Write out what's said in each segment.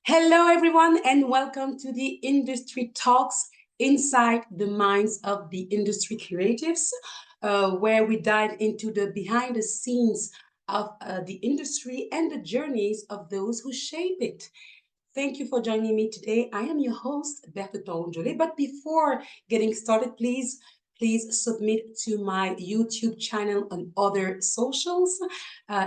Hello, everyone, and welcome to the Industry Talks inside the minds of the industry creatives, where we dive into the behind the scenes of the industry and the journeys of those who shape it. Thank you for joining me today. I am your host, Berthe Jolie. But before getting started, please submit to my YouTube channel and other socials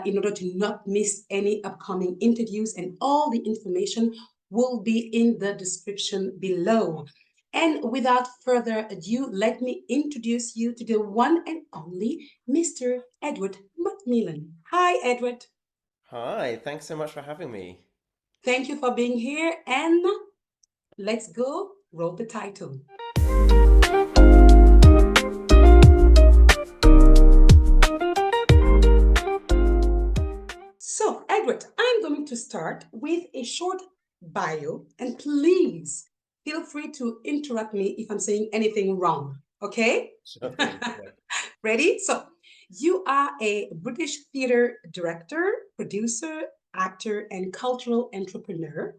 in order to not miss any upcoming interviews, and all the information will be in the description below. And without further ado, let me introduce you to the one and only Mr. Edward McMillan. Hi, Edward. Hi, thanks so much for having me. Thank you for being here, and let's go. Roll the title. So, Edward, I'm going to start with a short bio, and please feel free to interrupt me if I'm saying anything wrong. Okay? Sure thing. Yeah. Ready? So, you are a British theater director, producer, actor, and cultural entrepreneur,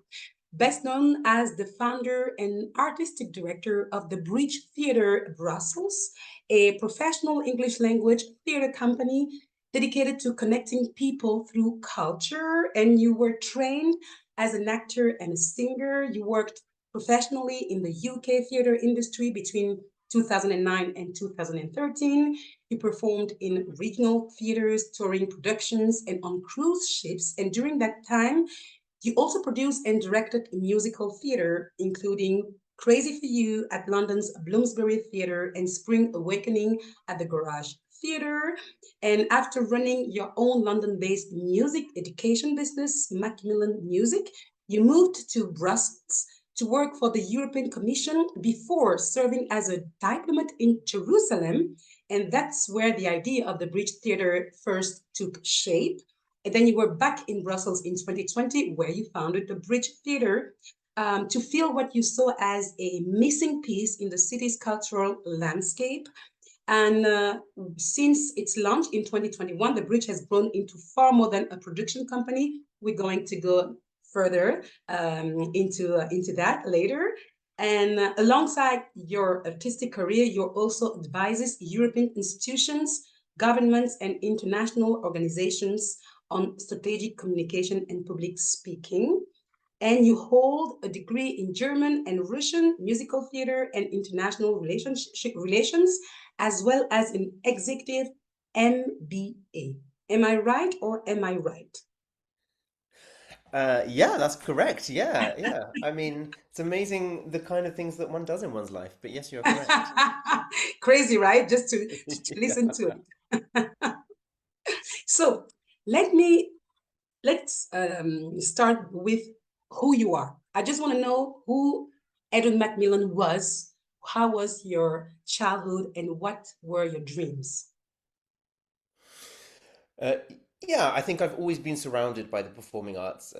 best known as the founder and artistic director of the Bridge Theatre Brussels, a professional English language theater company dedicated to connecting people through culture. And you were trained as an actor and a singer. You worked professionally in the UK theater industry between 2009 and 2013. You performed in regional theaters, touring productions, and on cruise ships. And during that time, you also produced and directed musical theatre, including Crazy for You at London's Bloomsbury Theatre and Spring Awakening at the Garage Theatre. And after running your own London based music education business, McMillan Music, you moved to Brussels to work for the European Commission before serving as a diplomat in Jerusalem. And that's where the idea of the Bridge Theatre first took shape. And then you were back in Brussels in 2020, where you founded the Bridge Theatre to fill what you saw as a missing piece in the city's cultural landscape. And since its launch in 2021, the Bridge has grown into far more than a production company. We're going to go further into that later. And alongside your artistic career, you also advises European institutions, governments, and international organizations on strategic communication and public speaking. And you hold a degree in German and Russian musical theater and international relations, as well as an executive MBA. Am I right or am I right? Yeah, that's correct. Yeah. I mean, it's amazing the kind of things that one does in one's life. But yes, you're correct. Crazy, right? Just to listen to it. So let me let's start with who you are. I just want to know who Edwin Macmillan was. How was your childhood, and what were your dreams? Uh, yeah, I think I've always been surrounded by the performing arts.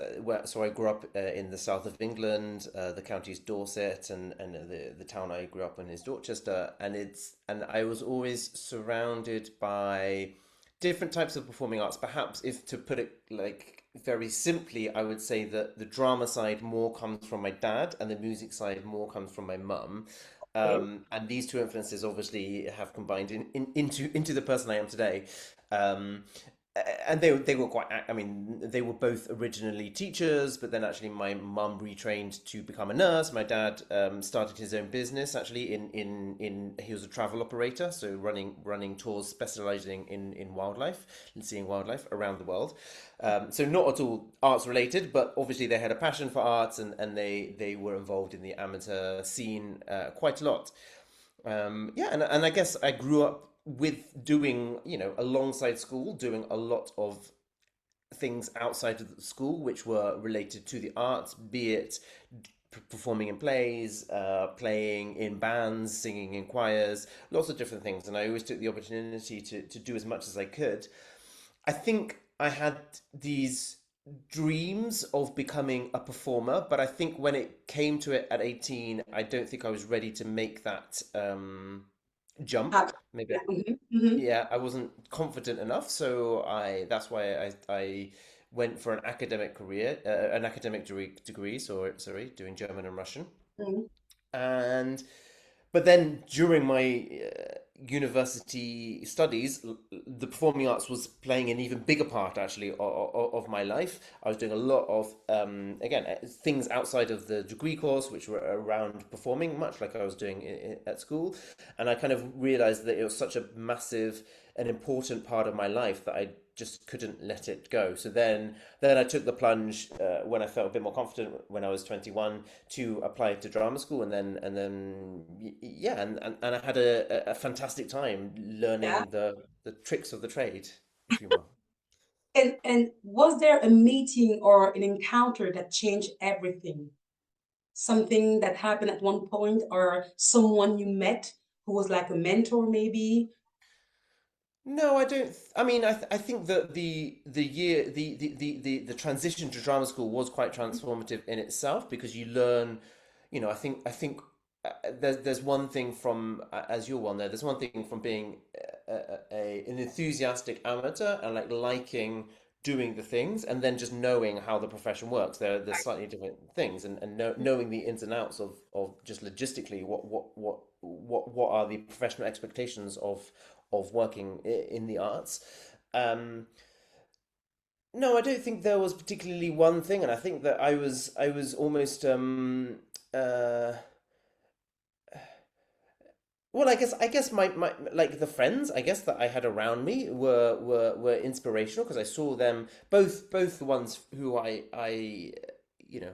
So I grew up in the south of England. The county's Dorset, and the town I grew up in is Dorchester. And I was always surrounded by different types of performing arts. Perhaps, if to put it like very simply, I would say that the drama side more comes from my dad, and the music side more comes from my mum. Okay. And these two influences obviously have combined into the person I am today. Um, and they were quite, I mean, they were both originally teachers, but then actually my mum retrained to become a nurse. My dad started his own business actually in he was a travel operator, so running tours specializing in wildlife and seeing wildlife around the world. So not at all arts related, but obviously they had a passion for arts, and they were involved in the amateur scene quite a lot. Yeah, and I guess I grew up with doing, alongside school, doing a lot of things outside of the school which were related to the arts, be it performing in plays, playing in bands, singing in choirs, lots of different things. And I always took the opportunity to do as much as I could. I think I had these dreams of becoming a performer, but I think when it came to it at 18, I don't think I was ready to make that jump. Maybe, Yeah. Mhm. yeah, I wasn't confident enough. So I that's why I went for an academic career, an academic degree, sorry, doing German and Russian. Mm. And but then during my university studies, the performing arts was playing an even bigger part actually of my life. I was doing a lot of again things outside of the degree course, which were around performing, much like I was doing at school. And I kind of realized that it was such a massive an important part of my life that I just couldn't let it go. So then I took the plunge when I felt a bit more confident when I was 21 to apply to drama school, and I had a fantastic time Yeah. learning the tricks of the trade, if you will. And was there a meeting or an encounter that changed everything? Something that happened at one point, or someone you met who was like a mentor, maybe? No, I don't. I mean, I think that the year the transition to drama school was quite transformative in itself because you learn, I think there's one thing from as you're well know, there's one thing from being an enthusiastic amateur and like liking doing the things and then just knowing how the profession works. There's slightly different things and knowing the ins and outs of just logistically what are the professional expectations of working in the arts. Um, no, I don't think there was particularly one thing, and I think that I was almost uh, well, I guess my like the friends I guess that I had around me were inspirational because I saw them both the ones who I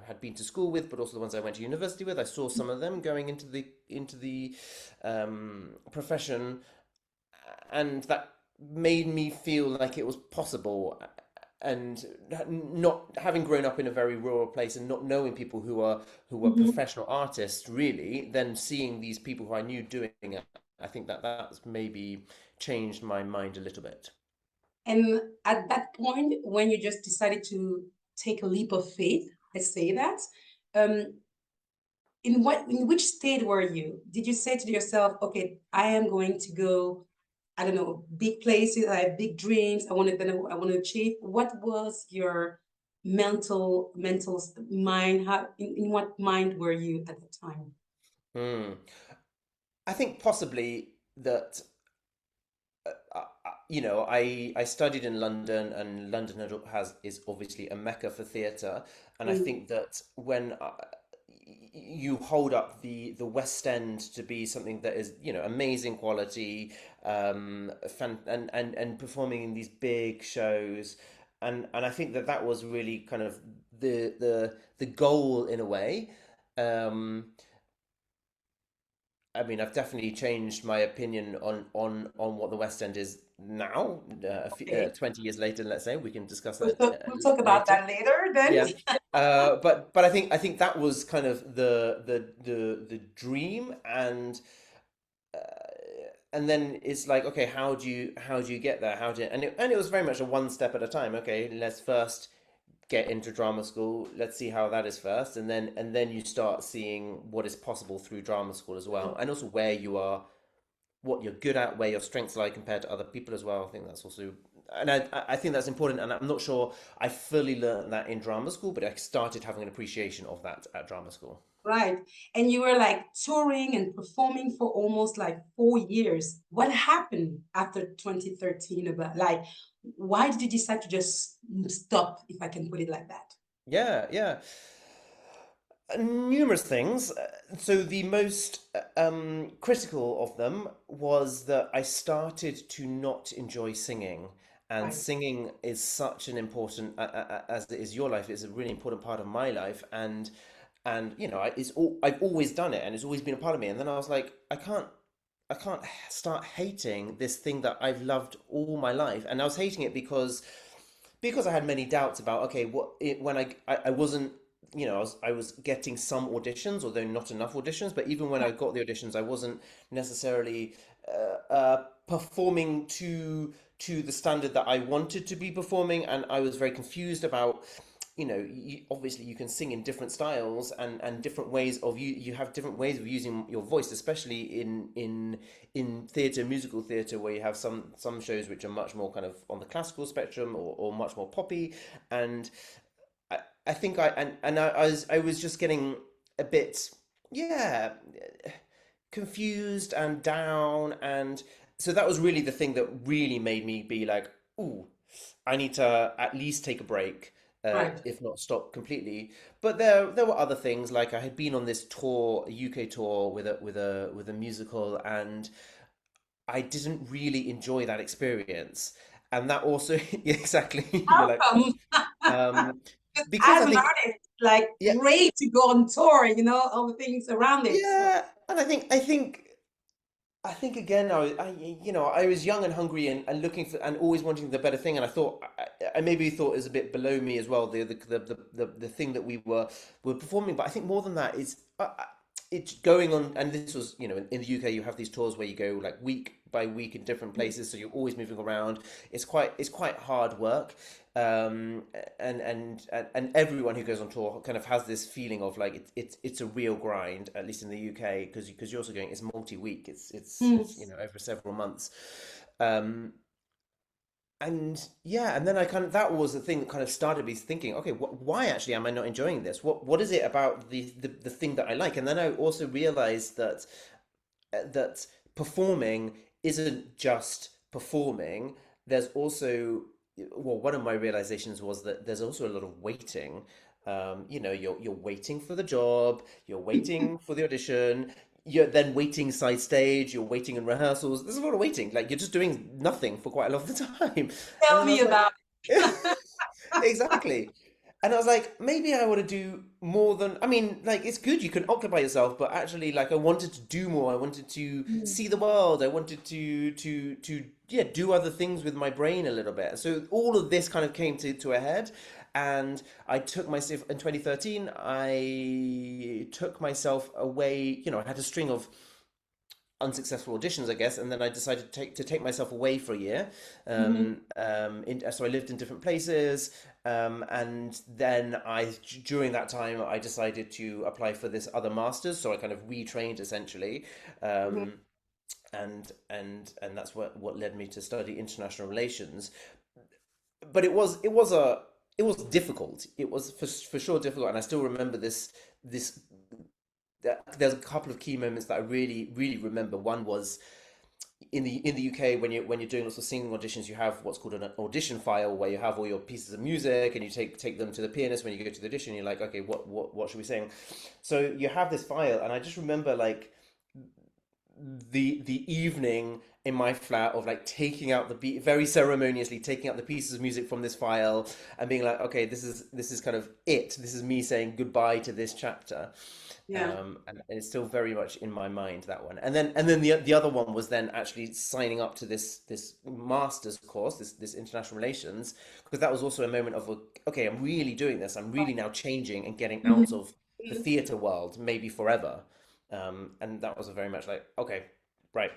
had been to school with, but also the ones I went to university with. I saw some of them going into the profession, and that made me feel like it was possible. And not having grown up in a very rural place and not knowing people who are Mhm. professional artists really, then seeing these people who I knew doing it, I think that that's maybe changed my mind a little bit. And at that point, when you just decided to take a leap of faith, let's say that, um, in which state were you? Did you say to yourself, okay, I am going to go, I don't know, big places, I have big dreams, I want to achieve. What was your mental mind? How in what mind were you at the time? Hmm. I think possibly that I studied in London, and London has is obviously a mecca for theatre, and I Mm. think that when you hold up the West End to be something that is amazing quality, and performing in these big shows, and I think that that was really kind of the goal in a way. Um, I mean, I've definitely changed my opinion on what the West End is now. Okay, 20 years later, let's say we can discuss that we'll talk about later. that later then. Yeah, but I think that was kind of the dream, and then it's like, okay, how do you get there? And it was very much a one step at a time. Okay, let's first get into drama school. Let's see how that is first, and then you start seeing what is possible through drama school as well, and also where you are, what you're good at, where your strengths lie compared to other people as well. I think that's also, and I think that's important. And I'm not sure I fully learned that in drama school, but I started having an appreciation of that at drama school. Right. And you were like touring and performing for almost like 4 years. What happened after 2013 about like why did you decide to just stop, if I can put it like that? Yeah, yeah. Numerous things. So the most critical of them was that I started to not enjoy singing, and Right. singing is such an important, as it is your life, it's a really important part of my life, and I've always done it, and it's always been a part of me. And then I was like, I can't start hating this thing that I've loved all my life, and I was hating it because I had many doubts about, okay, when I wasn't, I was getting some auditions, although not enough auditions. But even when I got the auditions, I wasn't necessarily performing to the standard that I wanted to be performing, and I was very confused about. obviously you can sing in different styles and different ways of you have different ways of using your voice, especially in theatre, musical theatre, where you have some shows which are much more kind of on the classical spectrum, or much more poppy. And I think I was just getting a bit, yeah, confused and down. And so that was really the thing that really made me be like, ooh, I need to at least take a break, Right. if not stop completely. But there were other things, like I had been on this tour, a UK tour, with a musical, and I didn't really enjoy that experience. And that also, exactly, you were How like, come? um, Just because as I an think, artist, like yeah, great to go on tour, all the things around it. So, yeah, and I think again, I was young and hungry, and looking for, and always wanting the better thing. And I thought, I maybe thought it was a bit below me as well, the thing that we were performing. But I think more than that is, it's going on. And this was, in the UK, you have these tours where you go like week by week in different places, so you're always moving around. It's quite hard work. um and everyone who goes on tour kind of has this feeling of like it's a real grind, at least in the UK, because you're also going, it's multi-week, mm, it's over several months. um and yeah, and then I kind of, that was the thing that kind of started me thinking, okay, why actually am I not enjoying this? What is it about the thing that I like? And then I also realized that performing isn't just performing. There's also, well, one of my realizations was that there's also a lot of waiting. You're waiting for the job, you're waiting for the audition, you're then waiting side stage, you're waiting in rehearsals. There's a lot of waiting. Like, you're just doing nothing for quite a lot of the time. And tell then I me was like, about exactly. And I was like, maybe I want to do more than, I mean, like, it's good you can occupy yourself, but actually, like, I wanted to do more. I wanted to it. see the world. I wanted to yeah, do other things with my brain a little bit. So all of this kind of came to a head. And I took myself in 2013. I took myself away. I had a string of unsuccessful auditions, I guess, and then I decided to take myself away for a year. Mhm, So I lived in different places, and then during that time, I decided to apply for this other masters. So I kind of retrained essentially, mhm. um, and that's what led me to study international relations. But it was difficult. It was for sure difficult, and I still remember this. There's a couple of key moments that I really really remember. One was in the UK, when you're doing lots of singing auditions, you have what's called an audition file, where you have all your pieces of music, and you take them to the pianist when you go to the audition. You're like, okay, what should we sing? So you have this file, and I just remember like the evening in my flat of like taking out very ceremoniously taking out the pieces of music from this file, and being like, okay, this is kind of it. This is me saying goodbye to this chapter. Yeah. And it's still very much in my mind, that one. And then the other one was then actually signing up to this master's course, this international relations, because that was also a moment of, okay, I'm really doing this. I'm really now changing and getting out Mhm. of the theater world, maybe forever. And that was a very much like, okay, right,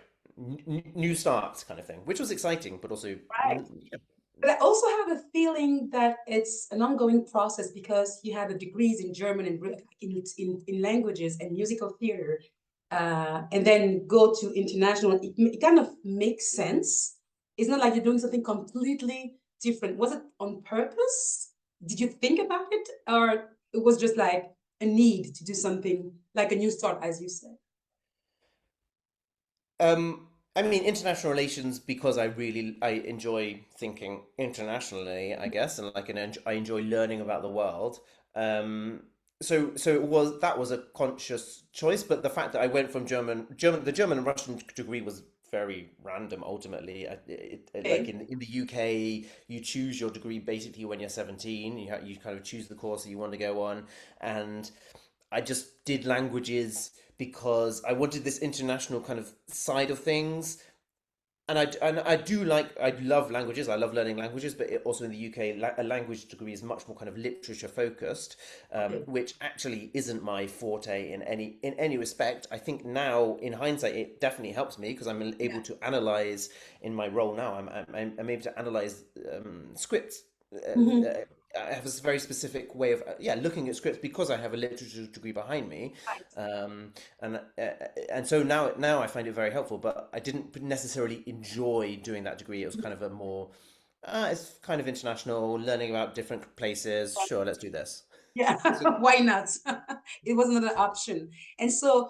new start kind of thing, which was exciting, but also, Right. yeah. But I also have a feeling that it's an ongoing process because you have the degrees in German and in languages and musical theater, and then go to international. It kind of makes sense. It's not like you're doing something completely different. Was it on purpose? Did you think about it, or it was just like a need to do something like a new start, as you said? I mean, international relations, because I enjoy thinking internationally, I guess, and like, I enjoy learning about the world. Um, so that was a conscious choice, but the fact that I went from the German and Russian degree was very random. Ultimately, like Okay. in the UK, you choose your degree basically when you're 17. You kind of choose the course that you want to go on, and I just did languages because I wanted this international kind of side of things. And I love languages. I love learning languages, but also in the UK, a language degree is much more kind of literature focused, Okay. which actually isn't my forte in any respect. I think now, in hindsight, it definitely helps me because I'm able Yeah. to analyze in my role now. I'm able to analyze scripts, Mhm. I have this very specific way of yeah looking at scripts because I have a literature degree behind me, Right. um, and so now I find it very helpful. But I didn't necessarily enjoy doing that degree. It was kind of a more it's kind of international, learning about different places. Sure, let's do this. Yeah, So why not? It was not an option. And so,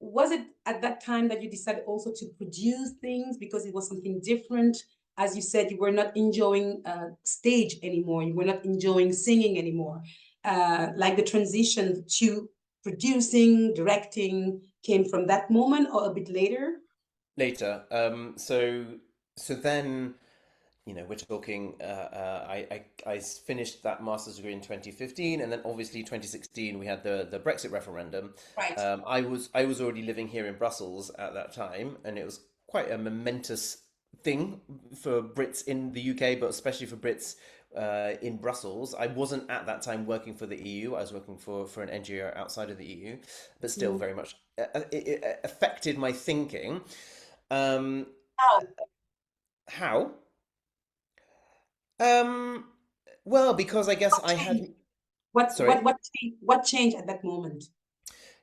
was it at that time that you decided also to produce things because it was something different? As you said, you were not enjoying stage anymore. You were not enjoying singing anymore. Like the transition to producing, directing came from that moment or a bit later? later, so then. We're talking. I finished that master's degree in 2015, and then obviously 2016 we had the Brexit referendum. Right. I was already living here in Brussels at that time, and it was quite a momentous thing for Brits in the UK, but especially for Brits in Brussels. I wasn't at that time working for the EU. I was working for an NGO outside of the EU, but still Mm. very much it affected my thinking. Um, How? how? Um, well, because I guess What I changed? had, What what sorry. what changed? What changed at that moment?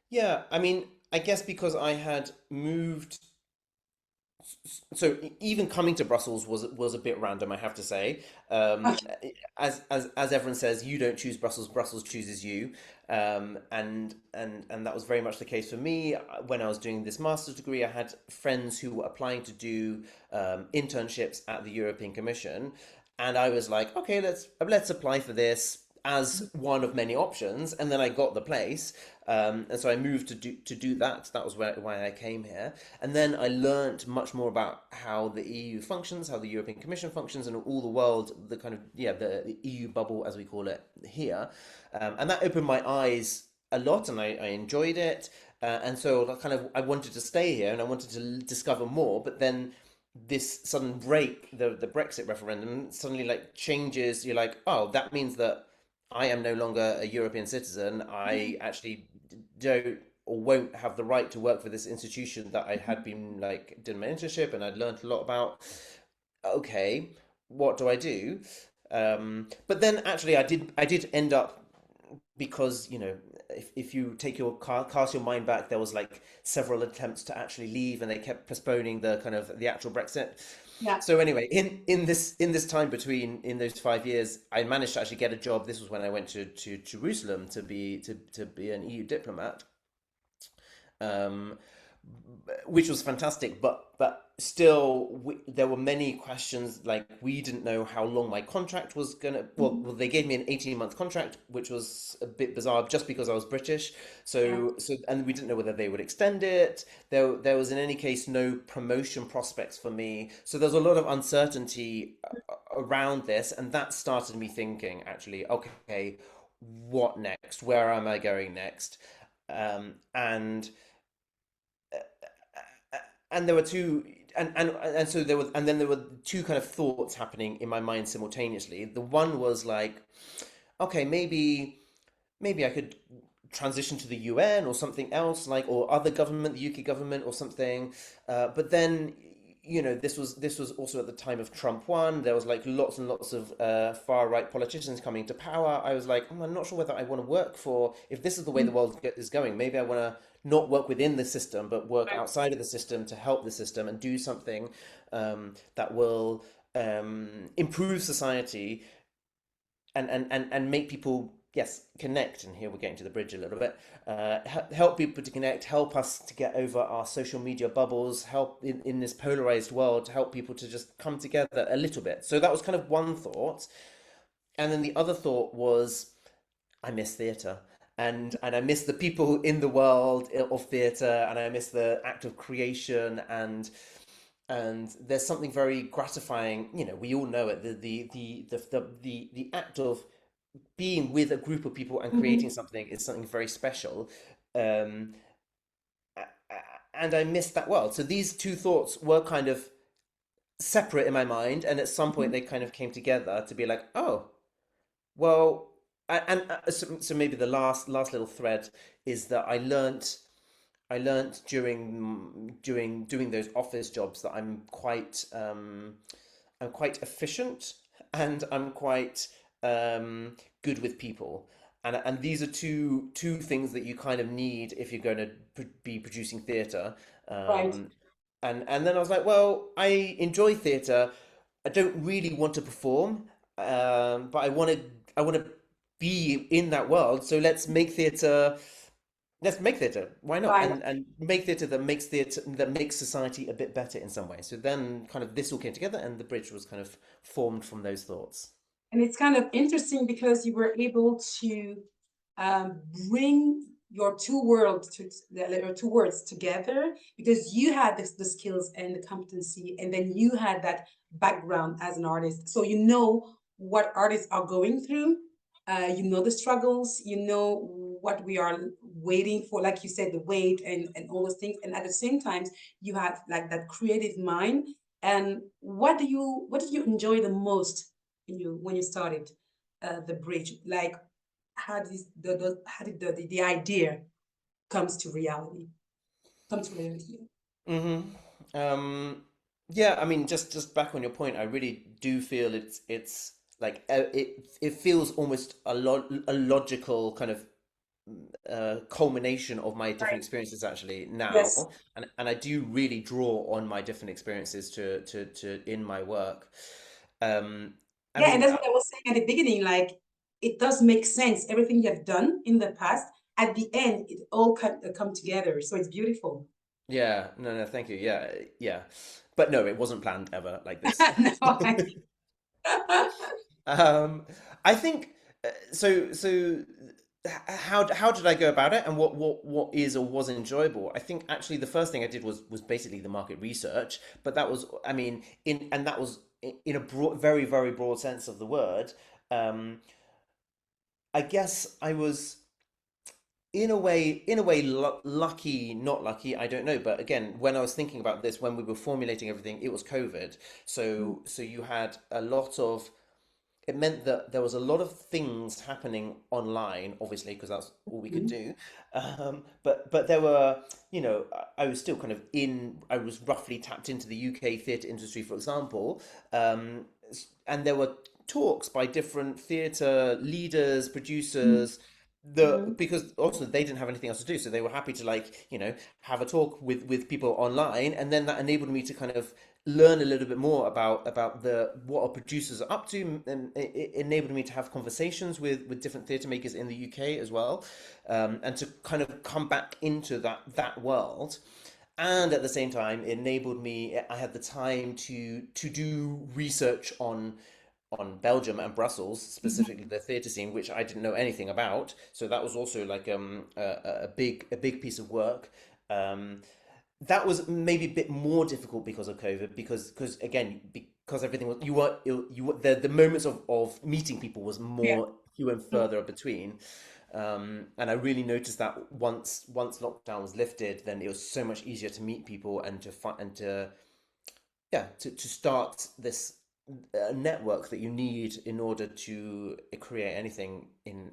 Yeah, I mean, I guess because I had moved, so even coming to Brussels was a bit random, I have to say. Okay. As everyone says, you don't choose Brussels, Brussels chooses you. And that was very much the case for me. When I was doing this master's degree, I had friends who were applying to do internships at the European Commission, and I was like, okay, let's apply for this as one of many options, and then I got the place, and so I moved to do that. That was why I came here, and then I learned much more about how the EU functions, how the European Commission functions, and all the world, the kind of yeah, the EU bubble as we call it here, and that opened my eyes a lot, and I enjoyed it, and so kind of I wanted to stay here, and I wanted to discover more, but then this sudden break, the Brexit referendum suddenly like changes. You're like, oh, that means that I am no longer a European citizen. I actually don't or won't have the right to work for this institution that I had been like did my internship and I'd learned a lot about. Okay, what do I do? But then actually I did end up because if you take your cast your mind back, there was like several attempts to actually leave and they kept postponing the kind of the actual Brexit. Yeah. So anyway, in this time between in those 5 years, I managed to actually get a job. This was when I went to Jerusalem to be an EU diplomat, um, which was fantastic. But still, there were many questions. Like we didn't know how long my contract was gonna. Mhm. Well, they gave me an 18-month contract, which was a bit bizarre, just because I was British. Yeah. And we didn't know whether they would extend it. There was in any case no promotion prospects for me. So there's a lot of uncertainty around this, and that started me thinking. Actually, okay, what next? Where am I going next? And there were two and so there was and then there were two kind of thoughts happening in my mind simultaneously. The one was like, okay, maybe I could transition to the UN or something else, like or other government, the UK government or something. But then, this was also at the time of Trump won. There was like lots and lots of far right politicians coming to power. I was like, I'm not sure whether I want to work for if this is the way the Mhm. world is going. Maybe I want to not work within the system, but work Right. outside of the system to help the system and do something that will improve society and make people yes connect. And here we're getting to the bridge a little bit. Help people to connect, help us to get over our social media bubbles, help in this polarized world, to help people to just come together a little bit. So that was kind of one thought, and then the other thought was I miss theatre. And I miss the people in the world of theatre, and I miss the act of creation, and there's something very gratifying. We all know it. The act of being with a group of people and creating Mhm. something is something very special. Um, and I missed that world. So these two thoughts were kind of separate in my mind, and at some point Mhm. they kind of came together to be like, oh, well, so maybe the last little thread is that I learnt during doing those office jobs that I'm quite efficient, and I'm quite good with people. And these are two things that you kind of need if you're going to be producing theatre. Right. And then I was like, well, I enjoy theatre. I don't really want to perform, but I want to be in that world. So let's make theatre. Let's make theatre. Why not? Right. And make theatre that makes theatre that makes society a bit better in some way. So then, kind of, this all came together, and the bridge was kind of formed from those thoughts. And it's kind of interesting because you were able to um, bring your two worlds to your two words together because you had the skills and the competency, and then you had that background as an artist. So you know what artists are going through. You know the struggles. You know what we are waiting for, like you said, the wait and all those things. And at the same time, you had like that creative mind. And what did you enjoy the most you when you started the bridge? Like how did how did the idea comes to reality? Come to reality. hmm Um, yeah, I mean, just back on your point, I really do feel it's like it feels almost a logical kind of culmination of my different Right. experiences actually now, Yes. and I do really draw on my different experiences to in my work. Um, I Yeah, and mean, that's what I was saying at the beginning. Like it does make sense. Everything you have done in the past, at the end, it all come together. So it's beautiful. yeah, no, no, thank you. Yeah, yeah, but no, it wasn't planned ever like this. No, Um, I think so. So, how did I go about it, and what is or was enjoyable? I think actually the first thing I did was basically the market research, but that was, I mean, that was in a very very broad sense of the word. Um, I guess I was in a way lucky, not lucky, I don't know, but again, when I was thinking about this, when we were formulating everything, it was COVID. So you had a lot of, it meant that there was a lot of things happening online, obviously, because that's all we could do. But there were, I was still kind of I was roughly tapped into the UK theatre industry, for example, and there were talks by different theatre leaders, producers. Because also they didn't have anything else to do, so they were happy to, like, have a talk with people online, and then that enabled me to kind of learn a little bit more about the what our producers are up to, and it enabled me to have conversations with different theatre makers in the UK as well, and to kind of come back into that world. And at the same time, it enabled me. I had the time to do research on Belgium and Brussels, specifically the theatre scene, which I didn't know anything about. So that was also like a big piece of work. Um, that was maybe a bit more difficult because of COVID, because again, because everything was, the moments of meeting people was Yeah. more few and further between. And I really noticed that once lockdown was lifted, then it was so much easier to meet people and to find and to yeah to start this network that you need in order to create anything in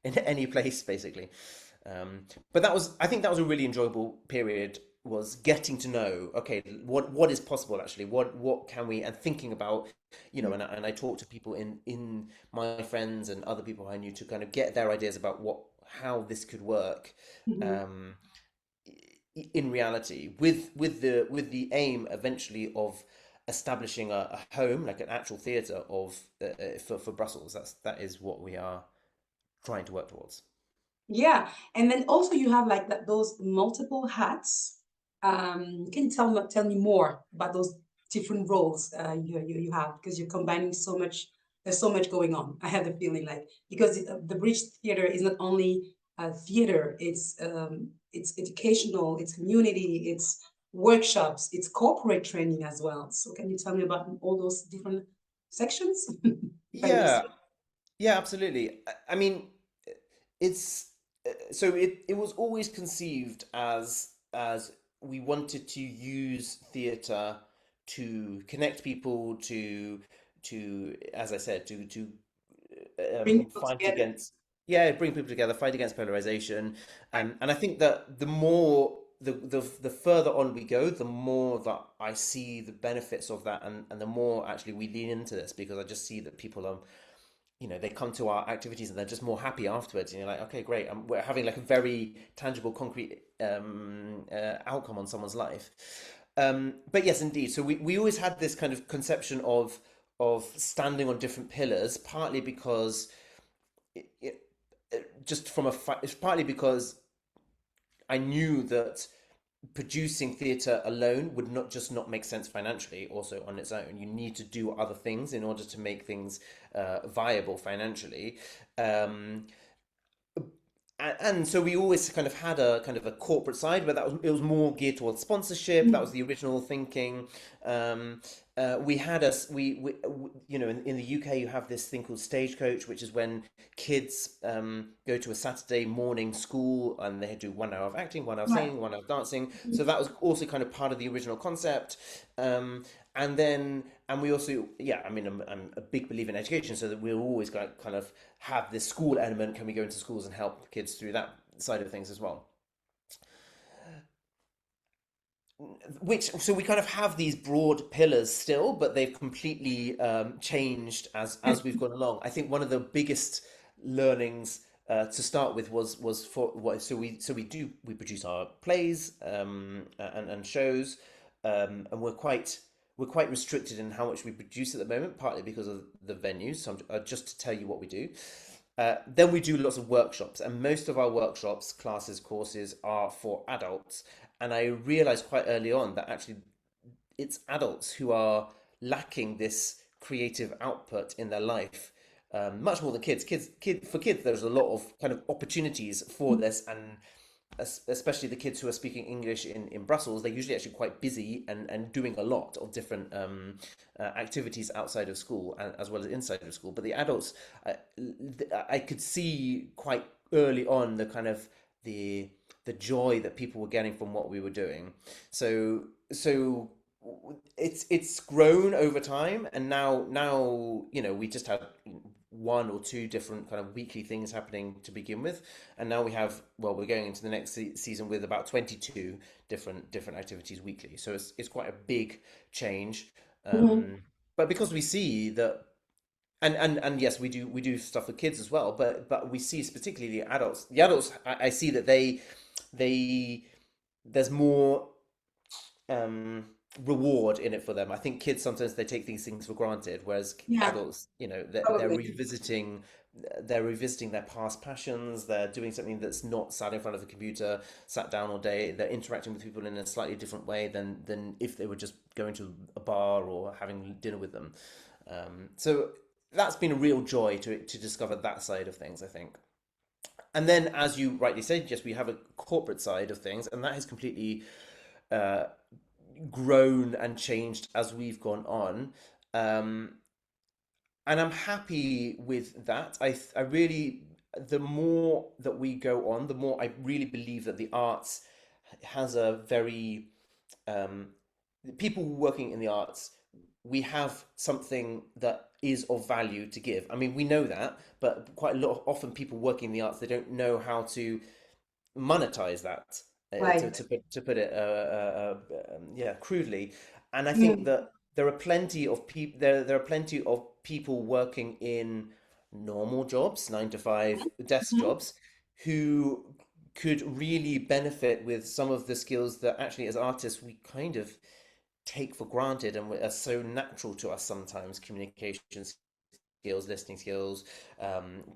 any place, basically. But I think that was a really enjoyable period, was getting to know, okay, what is possible actually, what can we, and thinking about, and I talked to people in my friends and other people I knew to kind of get their ideas about how this could work. Mhm. Um, in reality, with the aim eventually of establishing a home, like an actual theatre of for Brussels. That is what we are trying to work towards. Yeah, and then also you have like those multiple hats. Can you tell me more about those different roles you have because you're combining so much. There's so much going on. I have the feeling like because the Bridge Theater is not only theater, it's educational, it's community, it's workshops, it's corporate training as well. So can you tell me about all those different sections? If I missed Yeah, yeah, absolutely. I mean, it's so it was always conceived as we wanted to use theatre to connect people, to, as I said, to bring people fight together. against, yeah, bring people together, fight against polarization. And I think that the further on we go, the more that I see the benefits of that, and the more actually we lean into this, because I just see that people are they come to our activities and they're just more happy afterwards. And you're like, okay, great. We're having like a very tangible, concrete outcome on someone's life. But yes, indeed. So we always had this kind of conception of standing on different pillars, partly because it, just it's partly because I knew that producing theatre alone would not just not make sense financially. Also on its own, you need to do other things in order to make things viable financially. um, and so we always kind of had a kind of a corporate side, but it was more geared towards sponsorship. That was Mm. the original thinking. um, we had us in the UK you have this thing called stagecoach, which is when kids go to a Saturday morning school and they do 1 hour of acting, 1 hour of Right. singing, 1 hour of dancing. So that was also kind of part of the original concept. And we also, yeah, I mean, I'm a big believer in education, so that we're always going to kind of have this school element. Can we go into schools and help kids through that side of things as well? Which So we kind of have these broad pillars still, but they've completely changed as we've gone along. I think one of the biggest learnings to start with was for what we produce our plays and shows, and we're quite restricted in how much we produce at the moment, partly because of the venues. So just to tell you what we do. Then we do lots of workshops, and most of our workshops, classes, courses are for adults. And I realized quite early on that actually it's adults who are lacking this creative output in their life, much more than kids. For kids, there's a lot of kind of opportunities for this, and especially the kids who are speaking English in Brussels, they're usually actually quite busy and doing a lot of different activities outside of school and as well as inside of school. But the adults, I, I could see quite early on the kind of the joy that people were getting from what we were doing. So it's grown over time, and now we just have one or two different kind of weekly things happening to begin with, and now we're going into the next season with about 22 different activities weekly. So it's quite a big change. Mhm. But because we see that, and yes, we do stuff for kids as well, but we see particularly the adults. I see that they there's more um, reward in it for them. I think kids sometimes they take these things for granted, whereas Yeah, adults, probably. they're revisiting their past passions. They're doing something that's not sat in front of a computer, sat down all day. They're interacting with people in a slightly different way than if they were just going to a bar or having dinner with them. So that's been a real joy to discover that side of things, I think. And then, as you rightly said, yes, we have a corporate side of things, and that has completely uh, grown and changed as we've gone on. Um, and I'm happy with that. I really, the more that we go on, the more I really believe that the arts has a very, um, people working in the arts, we have something that is of value to give. I mean, we know that, but quite a lot, often people working in the arts, they don't know how to monetize that, Right. to put it yeah, crudely. And I think Mm. that there are plenty of people working in normal jobs, 9 to 5 desk Mhm. jobs, who could really benefit with some of the skills that actually as artists we kind of take for granted and are so natural to us sometimes: communication skills, listening skills,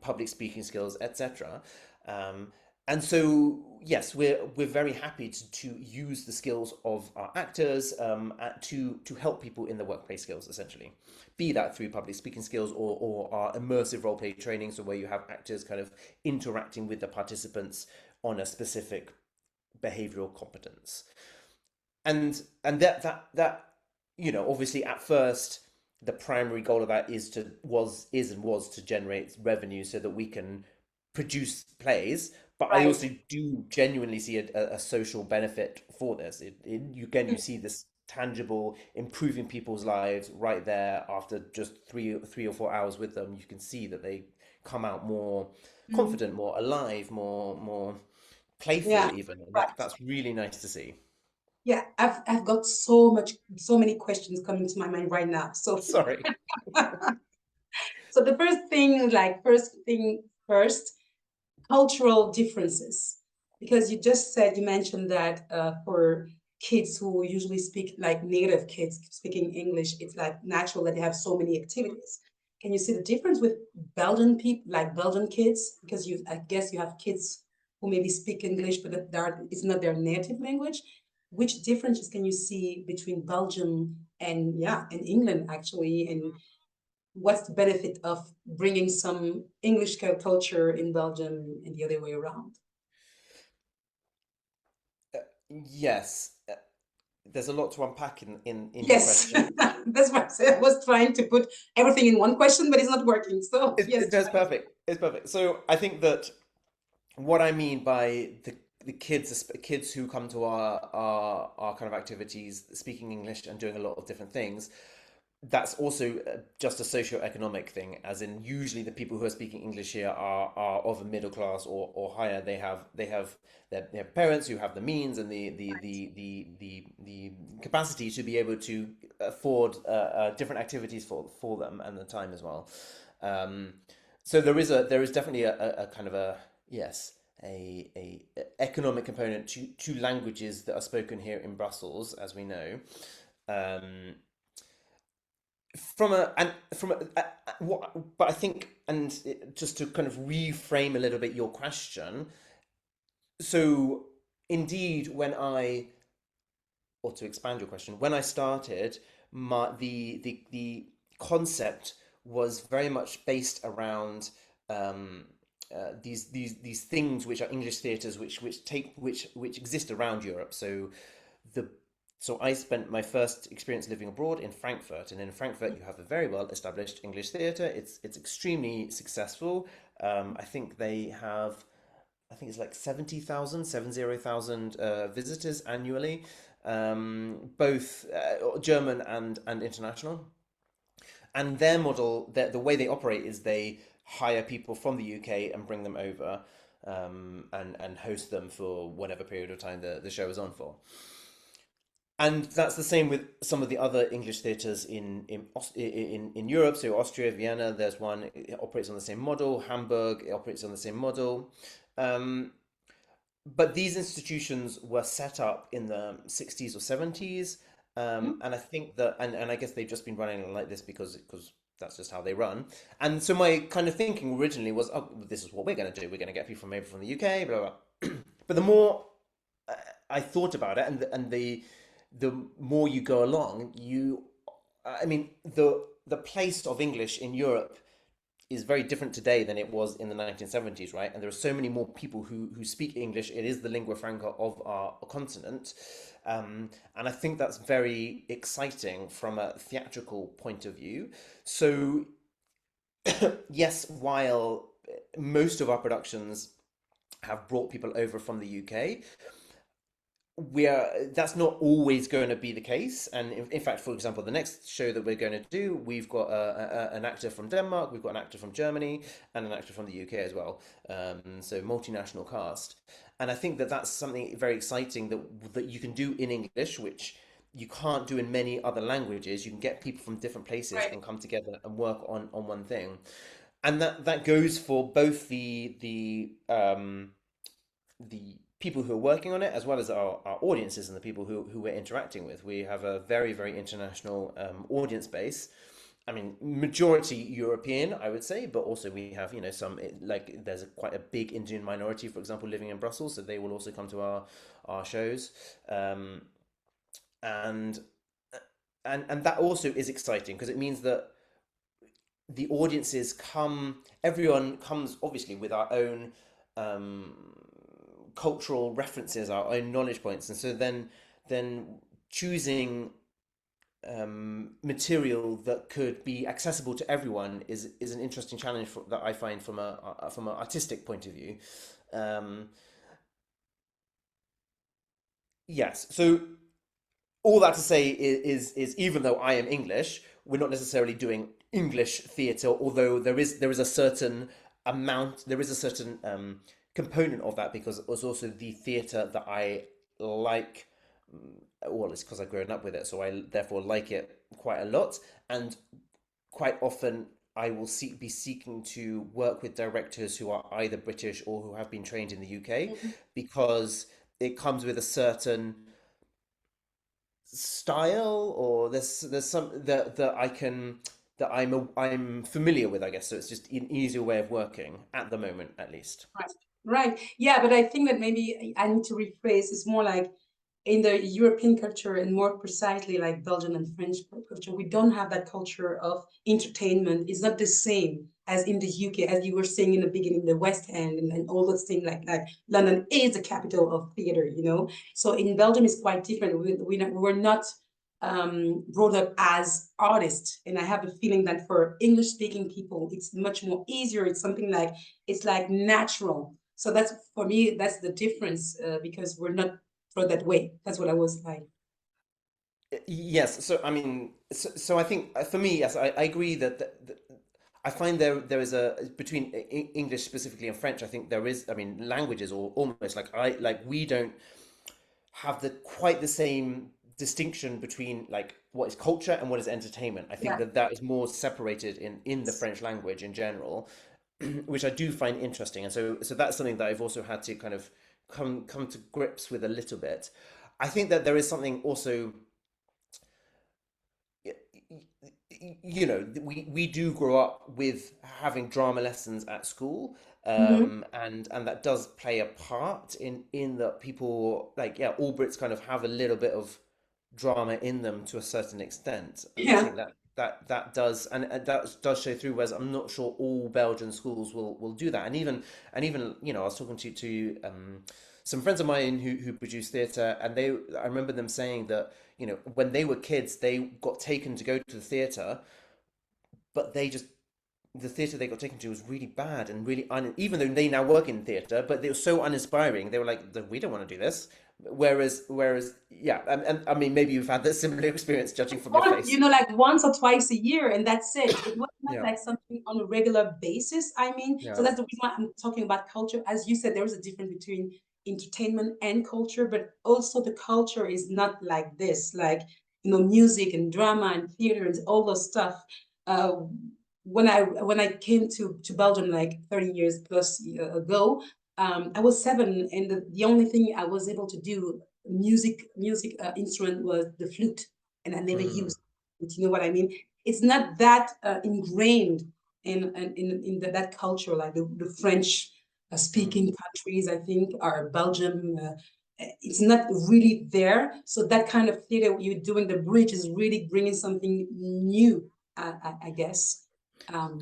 public speaking skills, etc. Um, and so, yes, we're very happy to use the skills of our actors to help people in the workplace skills, essentially. Be that through public speaking skills or our immersive role play training, so where you have actors kind of interacting with the participants on a specific behavioral competence. And that obviously at first the primary goal of that was to generate revenue so that we can produce plays. But I Right. also do genuinely see a social benefit for this. You see this tangible improving people's lives right there after just 3 or 4 hours with them. You can see that they come out more Mm. confident, more alive, more playful Yeah. even, and Right. that's really nice to see. Yeah, I've got so many questions coming to my mind right now. So Sorry. So the first thing first, cultural differences. Because you mentioned that for kids who usually speak like native kids speaking English, it's like natural that they have so many activities. Can you see the difference with Belgian people, like Belgian kids? Because I guess you have kids who maybe speak English, but it's not their native language. Which differences can you see between Belgium and yeah, and England actually, and what's the benefit of bringing some English culture in Belgium and the other way around? Yes, there's a lot to unpack in your Yes, question. that's what I said. I was trying to put everything in one question, but it's not working. So yes, That's try. perfect. It's perfect. So I think that what I mean by the kids who come to our kind of activities, speaking English and doing a lot of different things, that's also just a socio-economic thing, as in usually the people who are speaking English here are of a middle class or higher. They have parents who have the means and the capacity to be able to afford different activities for them and the time as well. Um, so there is definitely a kind of a yes a economic component to languages that are spoken here in Brussels, as we know. Um, from what but I think just to kind of reframe a little bit your question, so indeed when I or to expand your question, when I started, the concept was very much based around um, these things which are English theatres which exist around Europe. The so I spent my first experience living abroad in Frankfurt, and in Frankfurt you have a very well established English theatre. It's extremely successful. I think they have I think it's like 70,000 visitors annually, both German and international. And their model, the way they operate is they hire people from the UK and bring them over and host them for whatever period of time the show is on for. And that's the same with some of the other English theatres in Europe. So Austria, Vienna, there's one. It operates on the same model. Hamburg, it operates on the same model. Um, but these institutions were set up in the 60s or 70s. And I think that, and I guess they've just been running like this because that's just how they run. And so my kind of thinking originally was, oh, this is what we're going to do. We're going to get people from maybe from the UK, blah, blah, blah. But the more I thought about it, and the more you go along, I mean, the place of English in Europe is very different today than it was in the 1970s, right? And there are so many more people who speak English. It is the lingua franca of our continent. And I think that's very exciting from a theatrical point of view. So, yes, while most of our productions have brought people over from the UK, that's not always going to be the case. And in fact, for example, the next show that we're going to do, we've got an actor from Denmark, we've got an actor from Germany, and an actor from the UK as well. So multinational cast. And I think that that's something very exciting that you can do in English, which you can't do in many other languages. You can get people from different places Right. and come together and work on one thing. And that goes for both the people who are working on it, as well as our audiences and the people who we're interacting with. We have a very, very international audience base. I mean, majority European, I would say, but also we have, some like there's quite a big Indian minority, for example, living in Brussels, so they will also come to our shows, um, and and that also is exciting because it means that the audiences come, everyone comes obviously with our own um, cultural references, our own knowledge points, and so then choosing material that could be accessible to everyone is an interesting challenge that I find from an artistic point of view. Um, yes, so all that to say is even though I am English, we're not necessarily doing English theatre, although there is a certain amount, there is a certain component of that because it was also the theatre that I like. Well, it's because I've grown up with it, so I therefore like it quite a lot, and quite often. I will be seeking to work with directors who are either British or who have been trained in the UK, Mhm. because it comes with a certain style, or there's some that I can that I'm familiar with, I guess. So it's just an easier way of working at the moment, at least. Right. Right. Yeah, but I think that maybe I need to rephrase. It's more like in the European culture, and more precisely like Belgian and French culture, we don't have that culture of entertainment. It's not the same as in the UK, as you were saying in the beginning, the West End and all those things, like London is the capital of theater, you know. So in Belgium it's quite different. We're not brought up as artists, and I have a feeling that for English speaking people it's much more easier. It's something like it's like natural. So that's for me, that's the difference, because we're not for that way. That's what I was like. Yes, so I mean, so I think for me, yes, I agree that I find there is a between English specifically and French. I think there is. I mean, languages or almost like we don't have the quite the same distinction between like what is culture and what is entertainment. I think Yeah. that is more separated in the French language in general, which I do find interesting. And so that's something that I've also had to kind of come to grips with a little bit. I think that there is something also, we do grow up with having drama lessons at school, Mm-hmm. and that does play a part in that people, like, yeah, all Brits kind of have a little bit of drama in them to a certain extent, and I Yeah. think that does, and that does show through. Whereas I'm not sure all Belgian schools will do that, and even I was talking to some friends of mine who produce theatre, and I remember them saying that when they were kids they got taken to go to the theatre, but the theatre they got taken to was really bad and really even though they now work in theatre, but they were so uninspiring. They were like, we don't want to do this. Whereas, yeah, and I mean, maybe you've had that similar experience judging from your You face. know, like once or twice a year, and that's it. It was not Yeah, like something on a regular basis. I mean, so yeah. that's the reason why I'm talking about culture. As you said, there is a difference between entertainment and culture, but also the culture is not like this, like, music and drama and theater and all those stuff. Uh, when I came to Belgium like 30 years plus ago, I was seven, and the only thing I was able to do music instrument was the flute, and I never Mm, used it. You know what I mean? It's not that ingrained that culture, like the French mm. speaking countries, I think, or Belgium. It's not really there. So that kind of theater you're doing, the bridge is really bringing something new, I guess. I Um,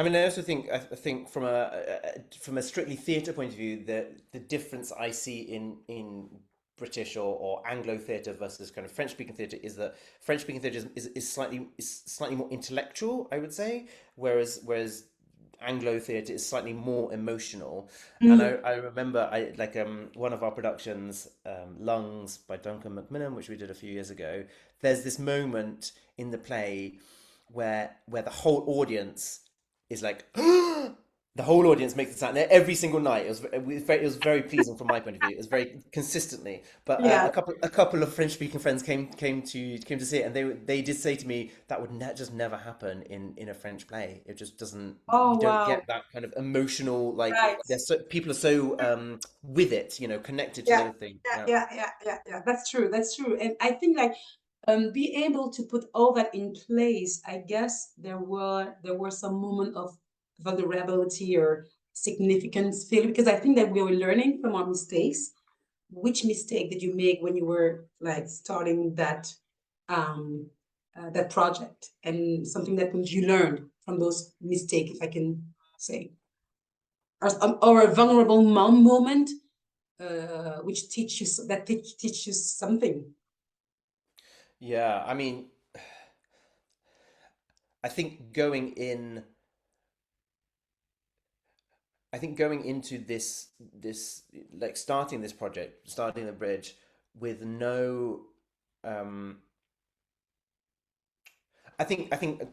mean, I also think I think from a strictly theatre point of view, the difference I see in British or Anglo theatre versus kind of French speaking theatre is that French speaking theatre is slightly more intellectual, I would say, whereas Anglo theatre is slightly more emotional. And I, mm, I remember I like one of our productions, Lungs by Duncan McMillan, which we did a few years ago. There's this moment in the play where the whole audience is like the whole audience makes the sound every single night. It was very pleasing from my point of view. It was very consistently. But yeah. a couple of French speaking friends came to see it, and they did say to me that would just never happen in a French play. It just doesn't. You Oh don't wow. get that kind of emotional, like, Right. people are so with it, connected to Yeah. the thing. Yeah. Yeah. Yeah. Yeah. Yeah. Yeah. That's true. That's true. And I think like be able to put all that in place. I guess there were some moment of vulnerability or significance failure, because I think that we were learning from our mistakes. Which mistake did you make when you were like starting that project, and something that you learned from those mistakes, if I can say, or a vulnerable moment, which teaches something. Yeah. I think going in I think going into this like starting this project, starting the bridge with no, um I think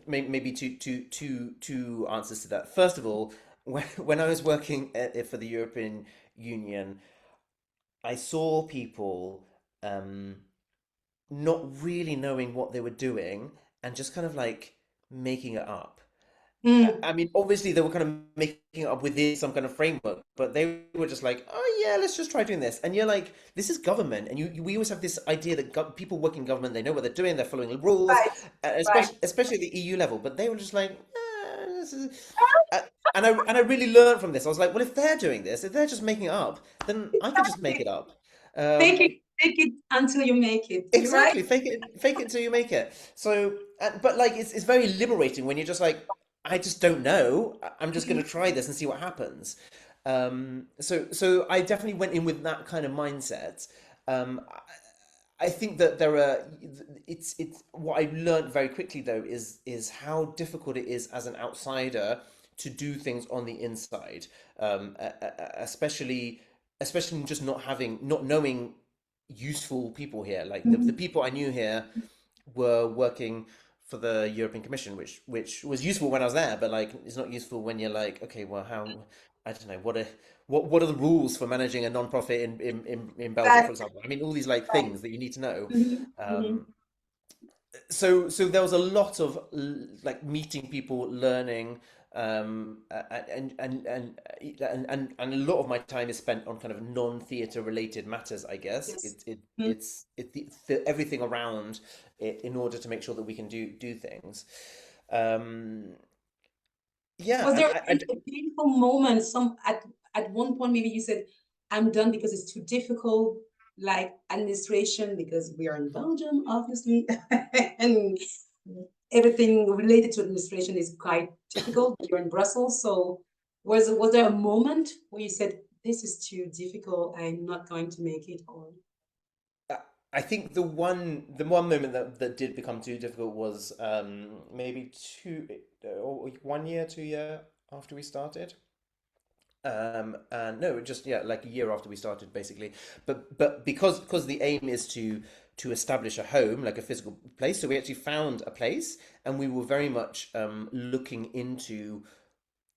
maybe two answers to that. First of all, when I was working for the European Union, I saw people not really knowing what they were doing, and just kind of like making it up. Mm, I mean, obviously they were kind of making it up within some kind of framework, but they were just like, "Oh yeah, let's just try doing this." And you're like, "This is government," and we always have this idea that people work in government, they know what they're doing, they're following the rules, right, right. especially at the EU level. But they were just like, this is... uh, and I really learned from this. I was like, well, if they're doing this, if they're just making it up, then I can just make Exactly. it up. Fake it until you make it. You're right. Exactly, fake it till you make it. So, but like, it's very liberating when you're just like, I just don't know. I'm just Mhm. gonna try this and see what happens. So I definitely went in with that kind of mindset. I think that there are, it's what I learned very quickly though is how difficult it is as an outsider to do things on the inside, especially just not knowing useful people here. Like the Mhm. people I knew here were working for the European Commission, which was useful when I was there, but like it's not useful when you're like, okay, well, how, I don't know, what are the rules for managing a non-profit in Belgium, for Exactly. example? I mean, all these like Right. things that you need to know. Mhm. Mhm. Um, so there was a lot of like meeting people, learning, and a lot of my time is spent on kind of non-theater related matters, I guess. Yes. Mhm. It's everything around it in order to make sure that we can do things. Um, yeah, Was and there a painful moment? Some at one point, maybe you said, "I'm done because it's too difficult." Like administration, because we are in Belgium, obviously, and everything related to administration is quite difficult. You're in Brussels, so was there a moment where you said, "This is too difficult. I'm not going to make it," or I I think the one moment that did become too difficult was maybe 1 year, 2 year after we started. And no, just yeah, like a year after we started, basically. But because the aim is to establish a home, like a physical place, so we actually found a place, and we were very much looking into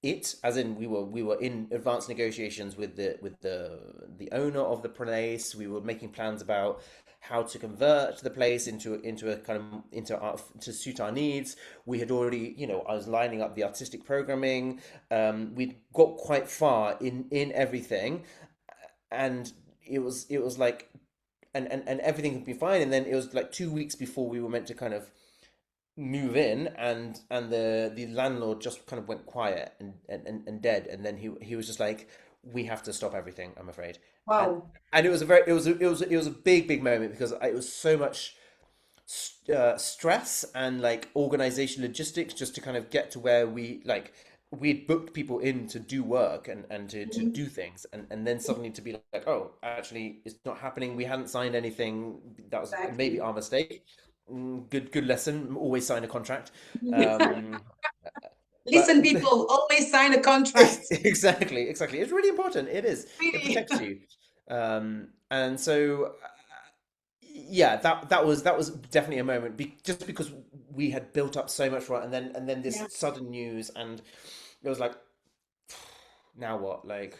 it, as in we were in advanced negotiations with the owner of the place. We were making plans about how to convert the place into a kind of into our, to suit our needs. We had already, I was lining up the artistic programming. We'd got quite far in everything, and it was like, and everything had been fine. And then it was like 2 weeks before we were meant to kind of move in, and the landlord just kind of went quiet and dead. And then he was just like, we have to stop everything, I'm afraid. and wow, and it was a very it was a big moment, because it was so much stress and like organization logistics just to kind of get to where we'd booked people in to do work and to Mhm. do things, and then suddenly to be like, oh, actually it's not happening, we hadn't signed anything. That was maybe Exactly. our mistake. Good lesson, always sign a contract. um Listen, but people, always sign a contract. exactly, it's really important, it is, it Really. protects you. And so yeah, that was definitely a moment, just because we had built up so much for it, and then Yeah. this sudden news, and it was like, now what? Like,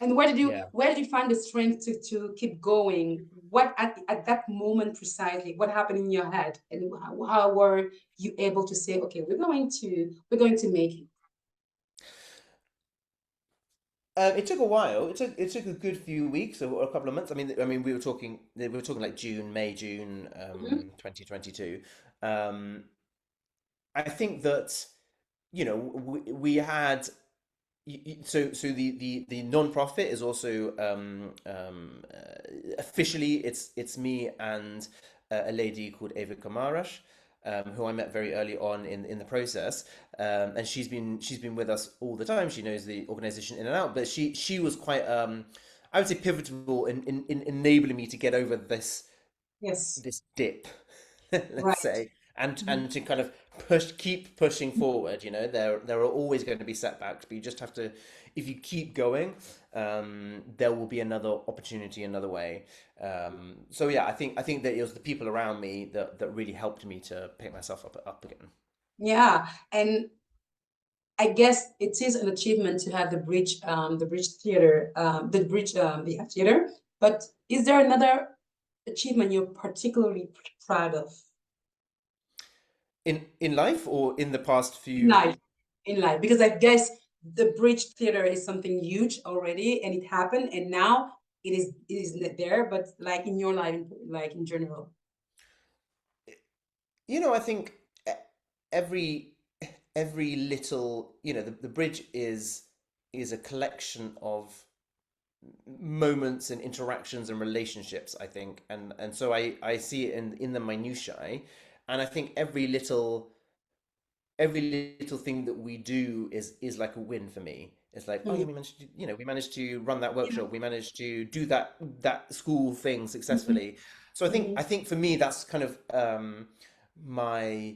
And yeah. where did you find the strength to keep going? What at that moment precisely? What happened in your head, and how were you able to say, okay, we're going to make it? It took a while. It took a good few weeks, or a couple of months. I mean, we were talking like June, 2022. Um, I think that we had. So the non-profit is also officially, it's me and a lady called Eva Kamarash, who I met very early on in the process, and she's been with us all the time. She knows the organization in and out, but she was quite, I would say, pivotal in enabling me to get over Yes. this dip, let's Right. say, and Mhm. to kind of keep pushing forward. There are always going to be setbacks, but you just have to, if you keep going, there will be another opportunity, another way. So yeah, I think that it was the people around me that really helped me to pick myself up again. Yeah, and I guess it is an achievement to have the Bridge Theater, the theater. But is there another achievement you're particularly proud of? in life or in the past in few. life, in life, because I guess the bridge theater is something huge already, and it happened, and now it is not there, but like in your life, like in general. I think e- every every little, the bridge is a collection of moments and interactions and relationships, I think, and so I see it in the minutiae, and I think every little thing that we do is like a win for me. It's like, oh yeah, Mhm. we managed to run that Yeah. workshop, we managed to do that school thing Mhm. successfully. So I think Mhm. I think for me that's kind of my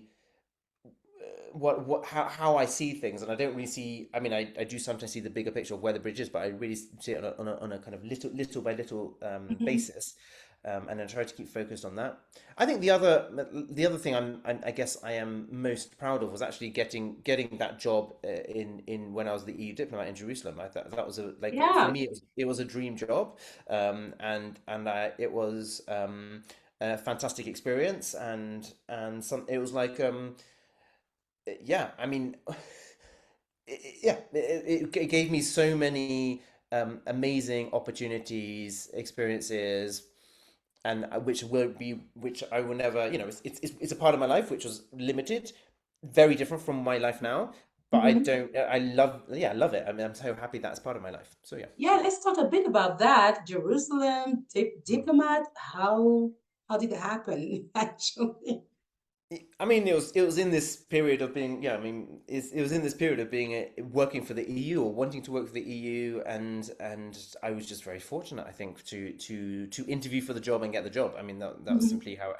how I see things, and I don't really see. I mean, I do sometimes see the bigger picture of where the bridge is, but I really see it on a kind of little by little Mhm. basis, and then try to keep focused on that. I think the other thing I guess I am most proud of was actually getting that job in when I was the EU diplomat in Jerusalem. I thought that was for Yeah, me it was a dream job, and it was a fantastic experience, and it was like. Yeah, I mean, yeah, it gave me so many amazing opportunities, experiences, and which I will never, it's a part of my life which was limited, very different from my life now. But I mhm. don't, I love, yeah, I love it. I mean, I'm so happy that's part of my life. So yeah. Yeah. Let's talk a bit about that. Jerusalem, diplomat. How did it happen? Actually. I mean, it was in this period of being, yeah. I mean, it was in this period of being working for the EU or wanting to work for the EU, and I was just very fortunate, I think, to interview for the job and get the job. I mean, that was Mhm. simply how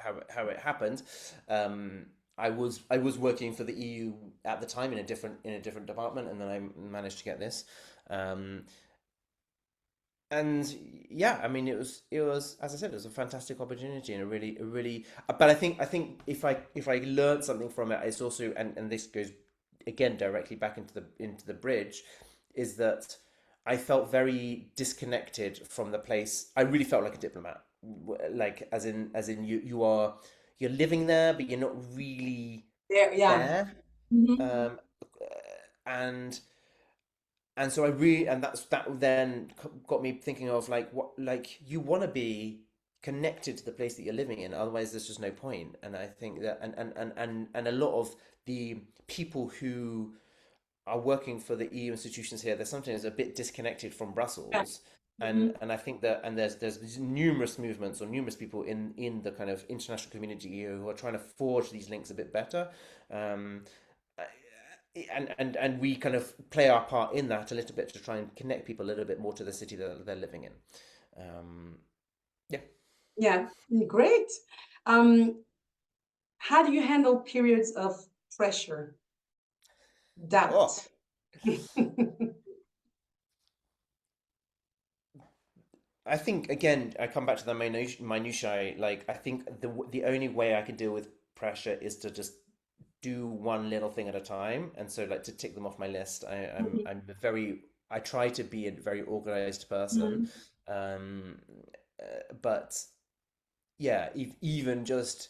it happened. Um, I was working for the EU at the time in a different department, and then I managed to get this. Um, and yeah, I mean, it was as I said, it was a fantastic opportunity and a really. But I think if I learned something from it, it's also, and this goes again directly back into the bridge, is that I felt very disconnected from the place. I really felt like a diplomat, like as in you're living there, but you're not really There. Yeah. there. Mhm. Um, and and so I really, and that then got me thinking of like what, like, you want to be connected to the place that you're living in, otherwise there's just no point. And I think that, and a lot of the people who are working for the EU institutions here, they're sometimes a bit disconnected from Yeah. Brussels. and Mhm. and I think that, and there's numerous movements or numerous people in the kind of international community who are trying to forge these links a bit better. um, and we kind of play our part in that a little bit to try and connect people a little bit more to the city that they're living in. Yeah. Yeah. Great. Um, how do you handle periods of pressure, Oh, doubt? I think again, I come back to the minutiae. Like, I think the only way I can deal with pressure is to just do one little thing at a time, and so, like, to tick them off my list. I try to be a very organized person, Mhm. um, but yeah, even just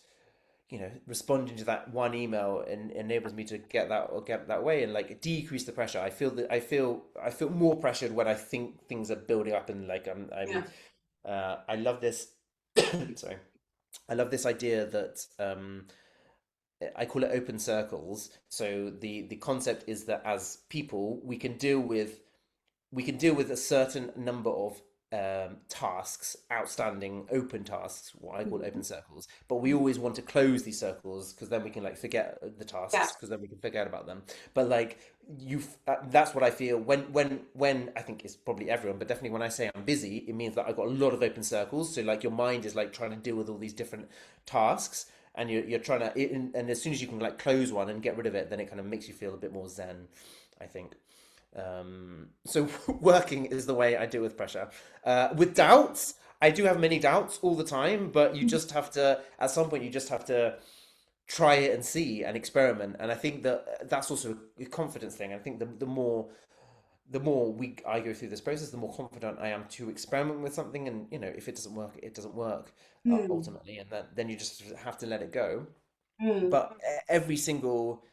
responding to that one email and enables me to get that way and like decrease the pressure. I feel more pressured when I think things are building up, and like Yeah. I love this. Sorry, I love this idea that I call it open circles. So the concept is that as people we can deal with a certain number of tasks, outstanding open tasks, what I call open Mhm. circles. But we always want to close these circles because then we can like forget the Yeah. tasks, because then we can forget about them. But like that's what I feel when I think it's probably everyone, but definitely when I say I'm busy, it means that I've got a lot of open circles. So like your mind is like trying to deal with all these different tasks. And you're trying to, and as soon as you can like close one and get rid of it, then it kind of makes you feel a bit more zen, I think. So working is the way I deal with pressure. With doubts, I do have many doubts all the time, but you just have to, at some point, you just have to try it and see and experiment. And I think that that's also a confidence thing. I think the more I go through this process, the more confident I am to experiment with something. And if it doesn't work, it doesn't work Hmm. ultimately, and then you just have to let it go. Mm. but every single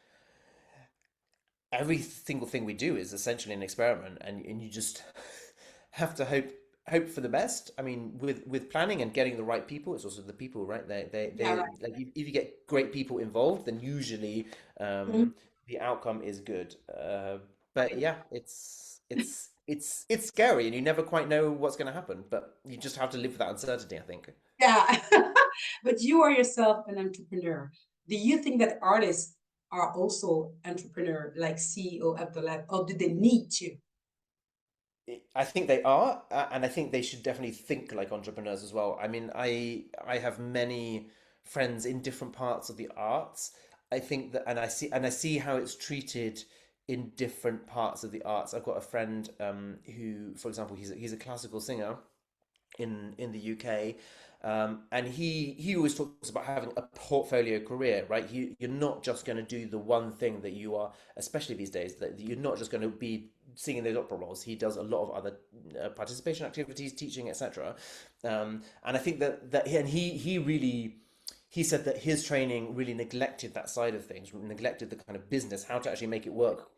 thing we do is essentially an experiment, and you just have to hope for the best. I mean, with planning and getting the right people, it's also the people, right? Yeah, They like if you get great people involved, then usually right. the outcome is good. But Right. yeah, it's scary, and you never quite know what's going to happen. But you just have to live with that uncertainty, I think. Yeah. But you are yourself an entrepreneur. Do you think that artists are also entrepreneur, like CEO of the lab, or do they need to? I think they are, and I think they should definitely think like entrepreneurs as well. I mean, I have many friends in different parts of the arts. I think that, and I see how it's treated in different parts of the arts. I've got a friend who, for example, he's a classical singer, in the UK. And he always talks about having a portfolio career, right? You're not just going to do the one thing that you are, especially these days, that you're not just going to be singing those opera roles. He does a lot of other participation activities, teaching, etc. And I think and he really he said that his training really neglected that side of things, neglected the kind of business, how to actually make it work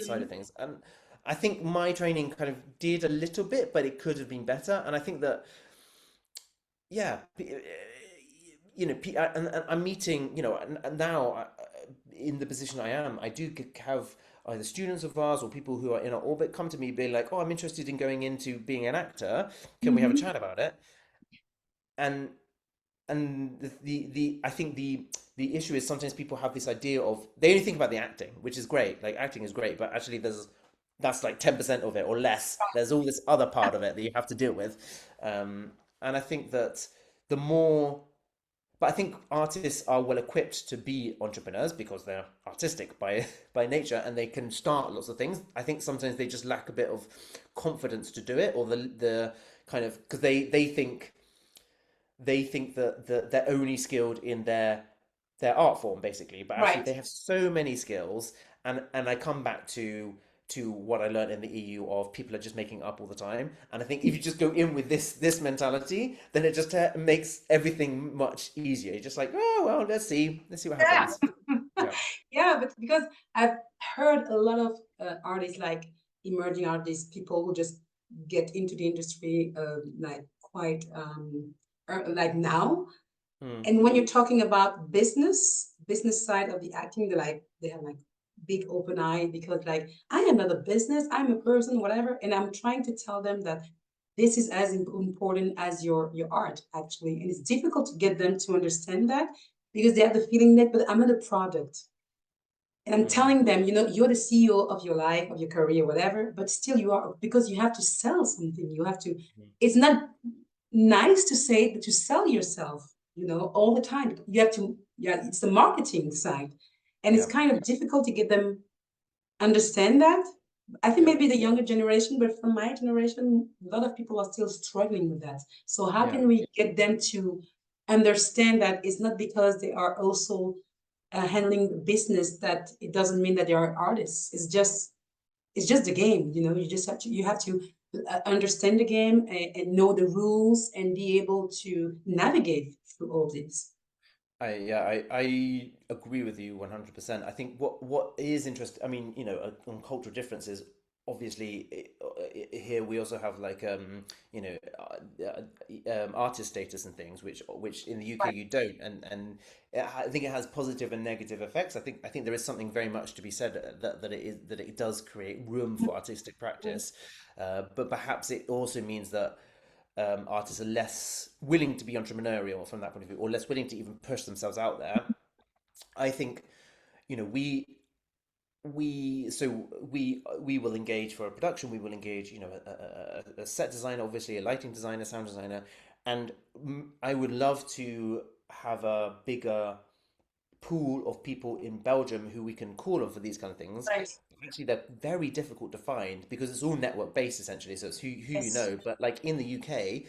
side of Mhm. things. And I think my training kind of did a little bit, but it could have been better. And I think that, yeah, and I'm meeting, and now in the position I am, I do have either students of ours or people who are in our orbit come to me being like, "Oh, I'm interested in going into being an actor. Can we have a Mhm. chat about it?" And the I think the issue is sometimes people have this idea of they only think about the acting, which is great. Like acting is great, but actually that's like 10% of it or less. There's all this other part of it that you have to deal with. And I think that the more but I think artists are well equipped to be entrepreneurs because they're artistic by by nature and they can start lots of things. I think sometimes they just lack a bit of confidence to do it, or the kind of because they think that they're only skilled in their art form basically, but actually Right. they have so many skills. And I come back to what I learned in the EU of people are just making up all the time. And I think if you just go in with this mentality, then it just makes everything much easier. You're just like, oh well, let's see what Yeah. happens. Yeah. Yeah, but because I've heard a lot of artists, like emerging artists, people who just get into the industry like quite like now. Hmm. And when you're talking about business side of the acting, they have like big open eye because like I am not a business, I'm a person, whatever. And I'm trying to tell them that this is as important as your art actually. And it's difficult to get them to understand that because they have the feeling that, but I'm not a product. And I'm Hmm. telling them, you're the CEO of your life, of your career, whatever, but still you are because you have to sell something. You have to, it's not nice to say that you sell yourself, all the time. You have to, yeah, it's the marketing side. And it's Yeah. kind of difficult to get them understand that. I think Yeah. maybe the younger generation, but from my generation, a lot of people are still struggling with that. So how Yeah. can we get them to understand that it's not because they are also handling the business that it doesn't mean that they are artists. It's just the game. You have to understand the game and know the rules and be able to navigate through all this. I agree with you 100%. I think what is interesting, I mean, on cultural differences, obviously here we also have like artist status and things which in the UK Right. you don't, and I think it has positive and negative effects. I think there is something very much to be said that it does create room for artistic practice, but perhaps it also means that artists are less willing to be entrepreneurial from that point of view, or less willing to even push themselves out there. I think, you know, we will engage for a production. We will engage, a set designer, obviously a lighting designer, sound designer, and I would love to have a bigger pool of people in Belgium who we can call on for these kind of things. Right. Actually, they're very difficult to find because it's all network based essentially. So it's who you Yes. know. But like in the UK,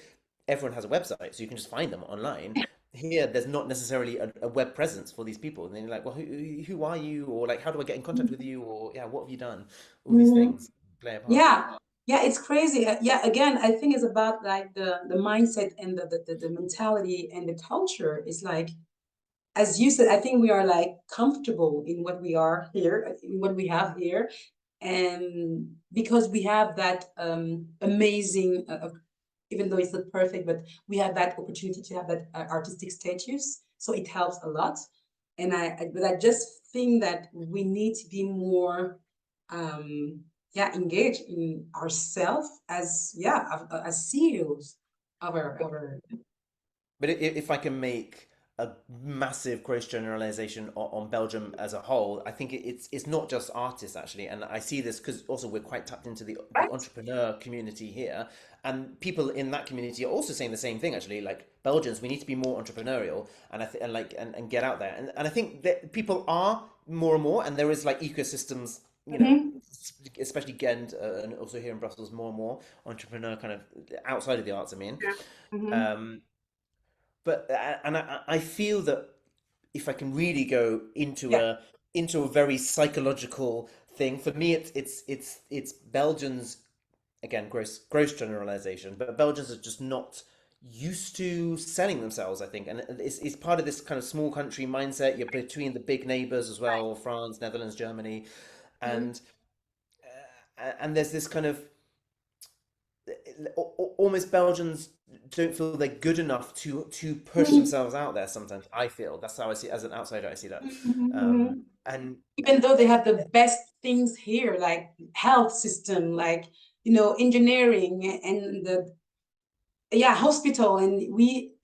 everyone has a website, so you can just find them online. Here, there's not necessarily a web presence for these people. And then you're like, well, who are you? Or like, how do I get in contact with you? Or yeah, what have you done? All these Mhm. things play a part. Yeah. Yeah, it's crazy. Yeah, again, I think it's about like the mindset and the mentality and the culture. It's like as you said, I think we are like comfortable in what we are here, in what we have here, and because we have that amazing, even though it's not perfect, but we have that opportunity to have that artistic status, so it helps a lot. And but I just think that we need to be more, um, yeah, engaged in ourselves as, yeah, as CEOs of our, But if I can make a massive gross generalization on Belgium as a whole, I think it's not just artists actually, and I see this because also we're quite tapped into the right? entrepreneur community here, and people in that community are also saying the same thing actually. Like Belgians, we need to be more entrepreneurial, and and get out there, and I think that people are more and more, and there is like ecosystems, you know. Mm-hmm. Especially Ghent and also here in Brussels, more and more entrepreneur kind of outside of the arts. I mean, Yeah. Mm-hmm. um, but and I feel that if I can really go Yeah. into a very psychological thing, for me it's Belgians, again, gross generalization, but Belgians are just not used to selling themselves, I think, and it's part of this kind of small country mindset. You're between the big neighbors as well, France, Netherlands, Germany, Mm-hmm. and and there's this kind of almost Belgians don't feel they're good enough to push Mm-hmm. themselves out there. Sometimes I feel that's how I see it. As an outsider. I see that, Mm-hmm. and Even though they have the best things here, like health system, like, engineering and the, yeah, hospital, and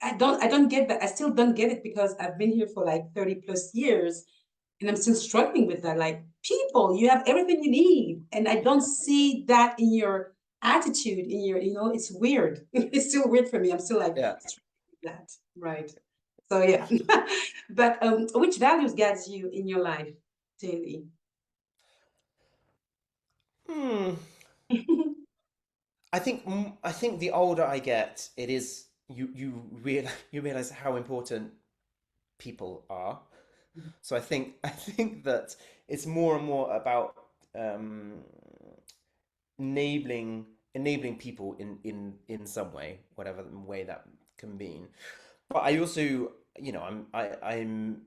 I don't get that. I still don't get it because I've been here for like 30 plus years, and I'm still struggling with that. Like, people, you have everything you need, and I don't see that in your attitude, in your, it's weird. It's still weird for me. I'm still like yeah. struggling with that, right? So yeah. But which values guides you in your life daily? Hmm. I think the older I get, it is you realize how important people are. So I think that it's more and more about um, enabling enabling people in some way, whatever way that can mean. But I also, I'm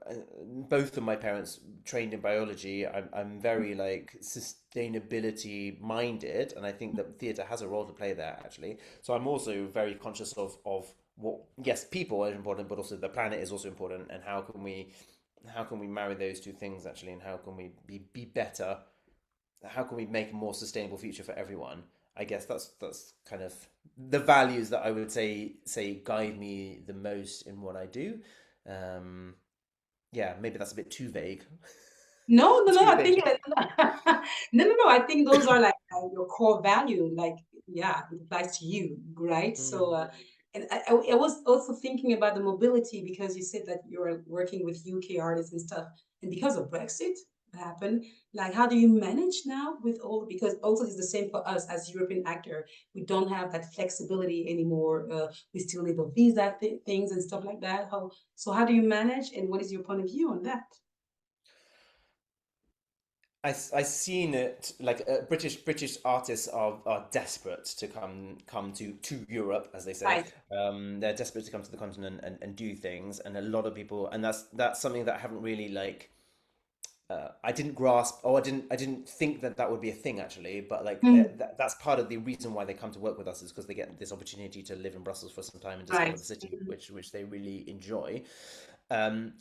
uh, both of my parents trained in biology. I'm very like sustainability minded, and I think that theatre has a role to play there actually. So I'm also very conscious of what, yes, people are important, but also the planet is also important, and how can we marry those two things actually, and how can we be better, how can we make a more sustainable future for everyone? I guess that's kind of the values that I would say guide me the most in what I do. Um, yeah, maybe that's a bit too vague. No, no, no. Too I think big. no, no, no. I think those are like your core value. Like, yeah, it applies to you, right? So, Mm. and I was also thinking about the mobility because you said that you're working with UK artists and stuff, and because of Brexit happened, like, how do you manage now with all? Because also it's the same for us as European actor. We don't have that flexibility anymore. We still need the visa things and stuff like that. How do you manage, and what is your point of view on that? I seen it like British artists are desperate to come to Europe, as they say. Right. They're desperate to come to the continent and do things, and a lot of people, and that's something that I haven't really like. I didn't grasp, or I didn't think that that would be a thing actually. But like Mm, that's part of the reason why they come to work with us is because they get this opportunity to live in Brussels for some time and discover right. the city, which they really enjoy. Um,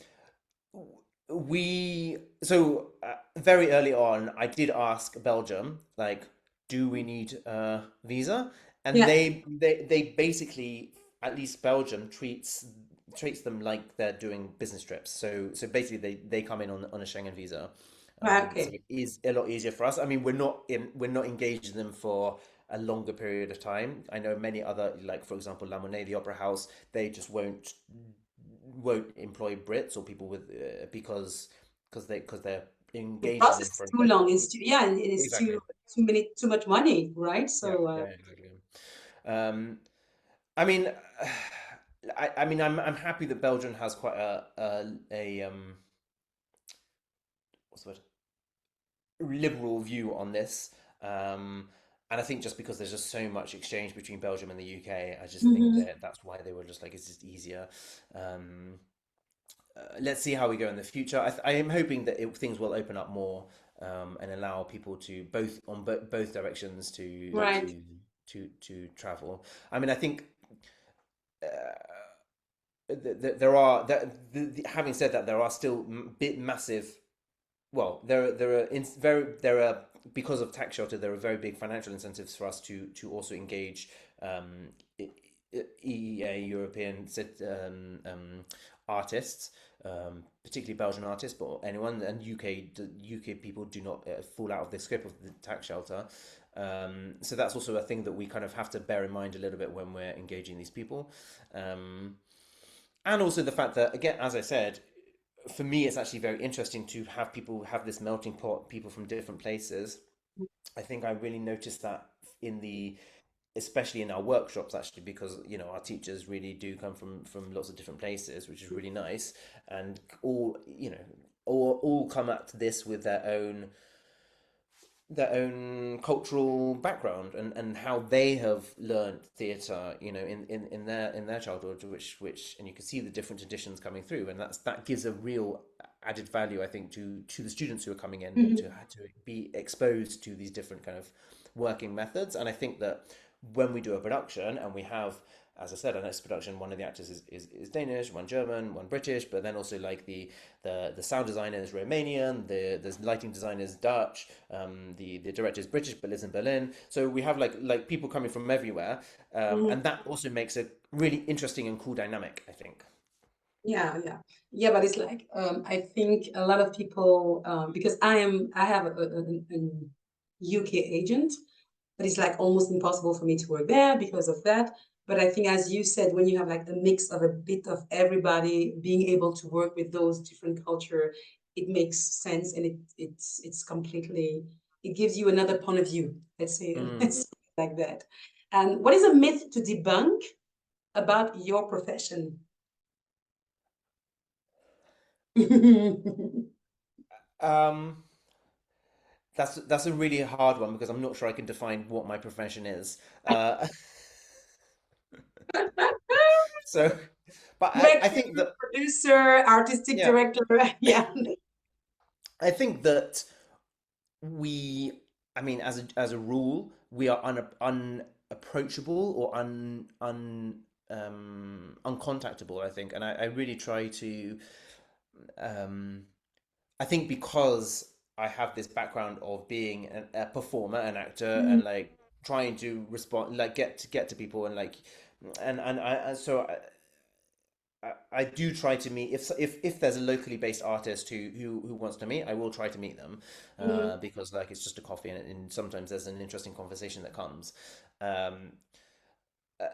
we so very early on I did ask Belgium, like, do we need a visa, and Yeah. they basically, at least Belgium treats them like they're doing business trips. So basically they come in on a Schengen visa. Right. So Okay. it is a lot easier for us. I mean, we're not engaged in them for a longer period of time. I know many other, like for example La Monnaie, the opera house, they just won't employ Brits or people with because they're The engaged in them process for is a too long. It's too, yeah, and it's exactly. too much money, right? Yeah, So yeah, exactly. Um, I mean, I mean, I'm happy that Belgium has quite a what's the word, liberal view on this. And I think just because there's just so much exchange between Belgium and the UK, I just think mhm. that that's why they were just like it's just easier. Um, let's see how we go in the future. I am hoping that things will open up more, and allow people to both on both directions Right. to travel. I mean, I think there are having said that, there are still bit massive. Well, there are, because of tax shelter, there are very big financial incentives for us to also engage um, EEA European artists, particularly Belgian artists, but anyone, and UK people do not fall out of the scope of the tax shelter. So that's also a thing that we kind of have to bear in mind a little bit when we're engaging these people. Um, and also the fact that, again, as I said, for me it's actually very interesting to have people have this melting pot, people from different places. I think I really noticed that in the especially in our workshops, actually, because our teachers really do come from lots of different places, which is really nice. And all all come at this with their own cultural background, and how they have learned theatre, in their childhood, which and you can see the different traditions coming through, and that gives a real added value, I think, to the students who are coming in to Mhm. to be exposed to these different kind of working methods. And I think that when we do a production and we have, as I said, our next production, one of the actors is Danish, one German, one British, but then also like the sound designer is Romanian, the lighting designer is Dutch, the director is British but lives in Berlin. So we have like people coming from everywhere, Mhm. and that also makes a really interesting and cool dynamic, I think. Yeah, yeah, yeah. But it's like I think a lot of people because I have an UK agent, but it's like almost impossible for me to work there because of that. But I think, as you said, when you have like a mix of a bit of everybody, being able to work with those different culture, it makes sense, and it's completely, it gives you another point of view. Let's say Mm. let's say it like that. And what is a myth to debunk about your profession? Um, that's a really hard one because I'm not sure I can define what my profession is. So, but I Director, think that, producer, artistic yeah, director. Yeah. I think that we, I mean, as a rule, we are unapproachable or uncontactable, I think. And I really try to, um, I think, because I have this background of being a performer, an actor, Mhm. and like trying to respond, like get to people, and like, so I do try to meet, if there's a locally based artist who wants to meet, I will try to meet them, Mhm. because like it's just a coffee, and sometimes there's an interesting conversation that comes. Um, uh,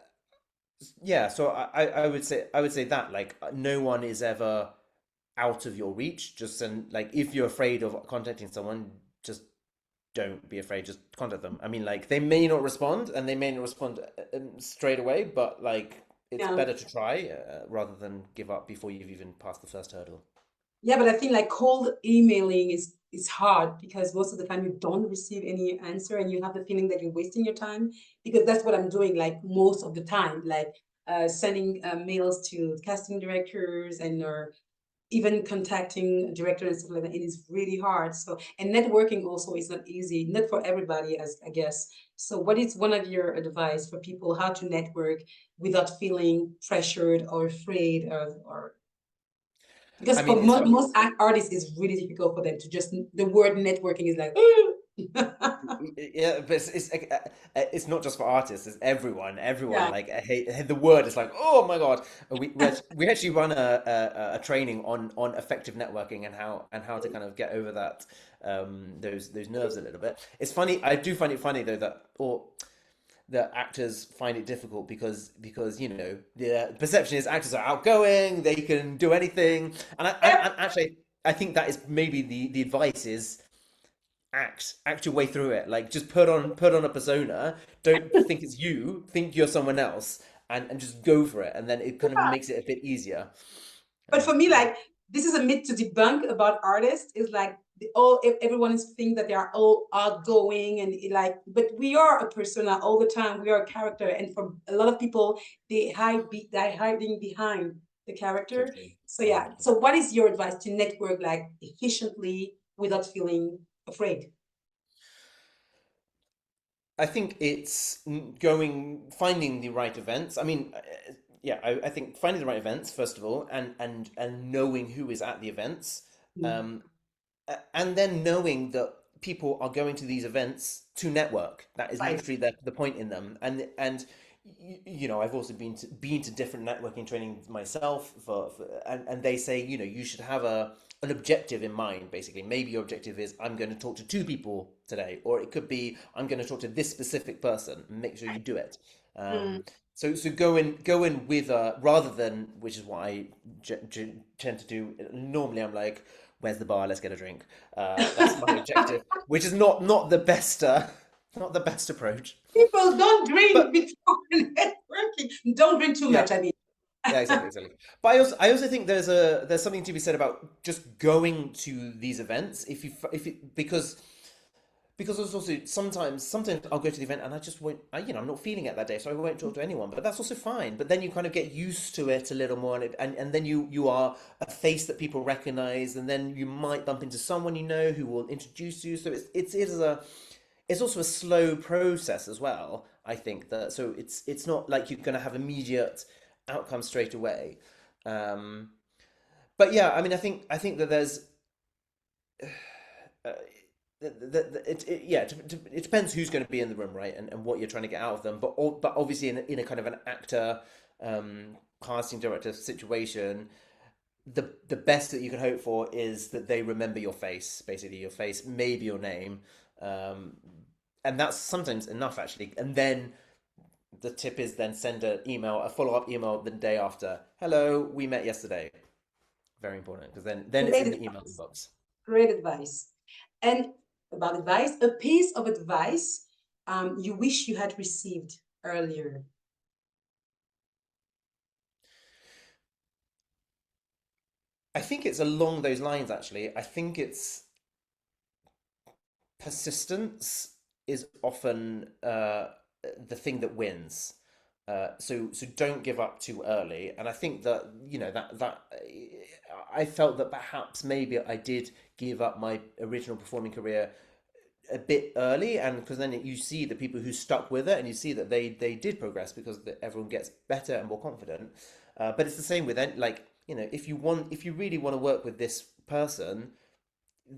yeah, so I would say that, like, no one is ever out of your reach. Just, and like, if you're afraid of contacting someone, just don't be afraid. Just contact them. I mean, like, they may not respond, and they may not respond straight away, but like, it's Yeah. better to try, rather than give up before you've even passed the first hurdle. Yeah, but I think like cold emailing is hard because most of the time you don't receive any answer and you have the feeling that you're wasting your time, because that's what I'm doing like most of the time, like sending mails to casting directors and or even contacting a director and stuff like that. It is really hard. So, and networking also is not easy, not for everybody, as I guess. So, what is one of your advice for people how to network without feeling pressured or afraid of, or because I for mean, it's most artists, it's really difficult for them to just the word networking is like, yeah, but it's not just for artists. It's everyone. Everyone, yeah, like, I hate the word. It's like, oh my God. We actually run a training on effective networking, and how to kind of get over those nerves a little bit. It's funny. I do find it funny though, that actors find it difficult, because the perception is actors are outgoing, they can do anything, and actually I think that is maybe the advice is act your way through it. Like, just put on a persona. Don't think it's you. Think you're someone else, and just go for it. And then it kind of makes it a bit easier. but for me, like this is a myth to debunk about artists. Is like everyone is think that they are all outgoing and like, but we are a persona all the time. We are a character, and for a lot of people, they hiding behind. the character. Totally. So Yeah. yeah. So what is your advice to network like efficiently without feeling afraid? I think it's finding the right events. I mean, yeah, I think finding the right events first of all, and knowing who is at the events, Mm, um, and then knowing that people are going to these events to network. That is right. literally the point in them. And you know, I've also been to different networking trainings myself and they say, you know, you should have a an objective in mind. Basically, maybe your objective is I'm going to talk to two people today, or it could be I'm going to talk to this specific person, and make sure you do it. Mm. So go in with rather than, which is what I tend to do. Normally, I'm like, where's the bar? Let's get a drink. That's my objective, which is not the best not the best approach. People don't drink But before networking. Don't drink too yeah, much. I mean, yeah, exactly. But I also think there's something to be said about just going to these events if it, because there's also sometimes I'll go to the event and I just won't I'm not feeling it that day, so I won't talk to anyone, but that's also fine. But then you kind of get used to it a little more, and then you are a face that people recognize, and then you might bump into someone you know who will introduce you. So it's also a slow process as well. I think that, so it's not like you're going to have immediate outcome straight away. um but yeah, I mean, I think that there's uh, it depends who's going to be in the room, right, and what you're trying to get out of them. But obviously, in a kind of an actor, casting director situation, the best that you can hope for is that they remember your face, basically your face, maybe your name, um, and that's sometimes enough actually. And then the tip is then send a follow up email the day after. Hello, we met yesterday. Very important, because then it's great in the email advice. inbox. Great advice. And about advice, a piece of advice you wish you had received earlier. I think it's along those lines actually. I think it's persistence is often the thing that wins. So don't give up too early. And I think that, that I felt that perhaps maybe I did give up my original performing career a bit early, and because then you see the people who stuck with it, and you see that they did progress because everyone gets better and more confident. But it's the same with like, if you really want to work with this person,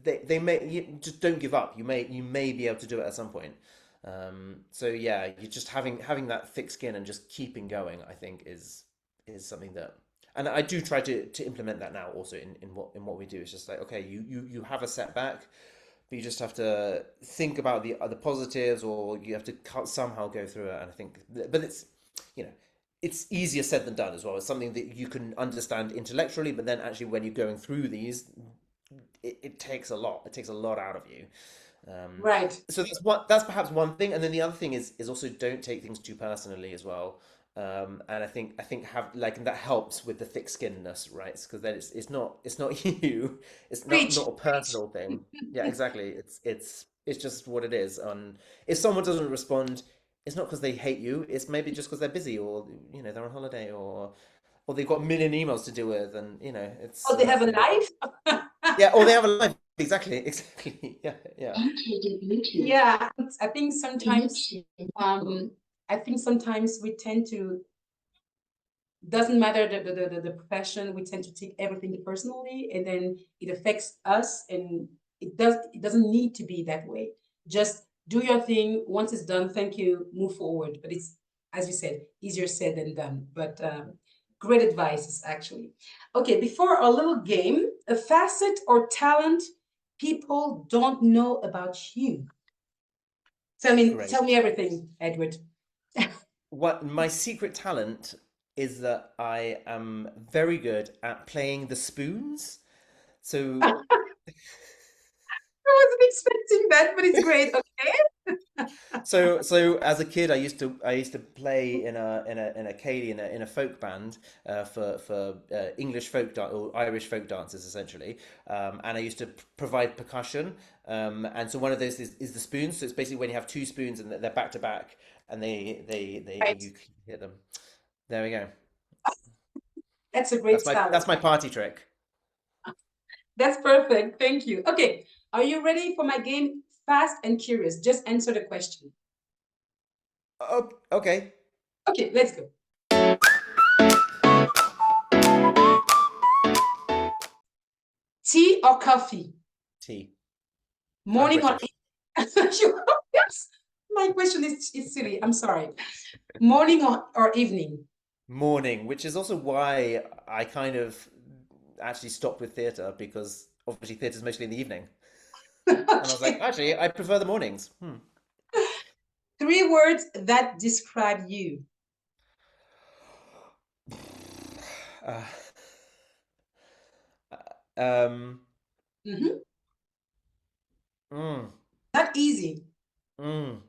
they may, you just don't give up. You may be able to do it at some point. So yeah, you just having that thick skin and just keeping going, I think is something that, and I do try to implement that now also in what we do. It's just like, okay, you have a setback, but you just have to think about the other positives, or you have to somehow go through it. And I think, but you know, it's easier said than done as well. It's something that you can understand intellectually, but then actually when you're going through these, it takes a lot. It takes a lot out of you. Um, Right. so that's perhaps one thing, and then the other thing is also don't take things too personally as well. And I think have like, and that helps with the thick skinnedness, right? Because then it's not you, it's not Preach. a personal thing. Yeah, exactly. It's just what it is. And if someone doesn't respond, it's not because they hate you. It's maybe just because they're busy, or they're on holiday, or they've got a million emails to deal with, and Oh, they have a life? yeah, or they have a life. Exactly, exactly. Yeah, yeah. Yeah, I think sometimes um I think sometimes we tend to, doesn't matter the profession, we tend to take everything personally, and then it affects us, and it doesn't need to be that way. Just do your thing. Once it's done, thank you, move forward. But it's, as you said, easier said than done. But great advice, actually. Okay, before our little game, a facet or talent people don't know about you. Tell Great. me everything, Edward. What my secret talent is that I am very good at playing the spoons. So I wasn't expecting that, but it's great. so as a kid, I used to play in a ceilidh, in a folk band, for English folk dance, or Irish folk dances essentially, and I used to provide percussion, and so one of those is the spoons. So it's basically when you have two spoons and they're back to back, and they Right. you hit them. There we go. That's a great That's talent. my party trick. That's perfect. Thank you. Okay. Are you ready for my game? Fast and curious. Just answer the question. Oh, okay. Okay, let's go. Tea or coffee? Tea. I'm Morning or British. yes. My question is silly. I'm sorry. Morning or evening? Morning, which is also why I kind of actually stopped with theatre because obviously theatre's mostly in the evening. And I was like, Okay. actually, I prefer the mornings. Three words that describe you. Uh, um, Mhm. mm, Not easy. mm.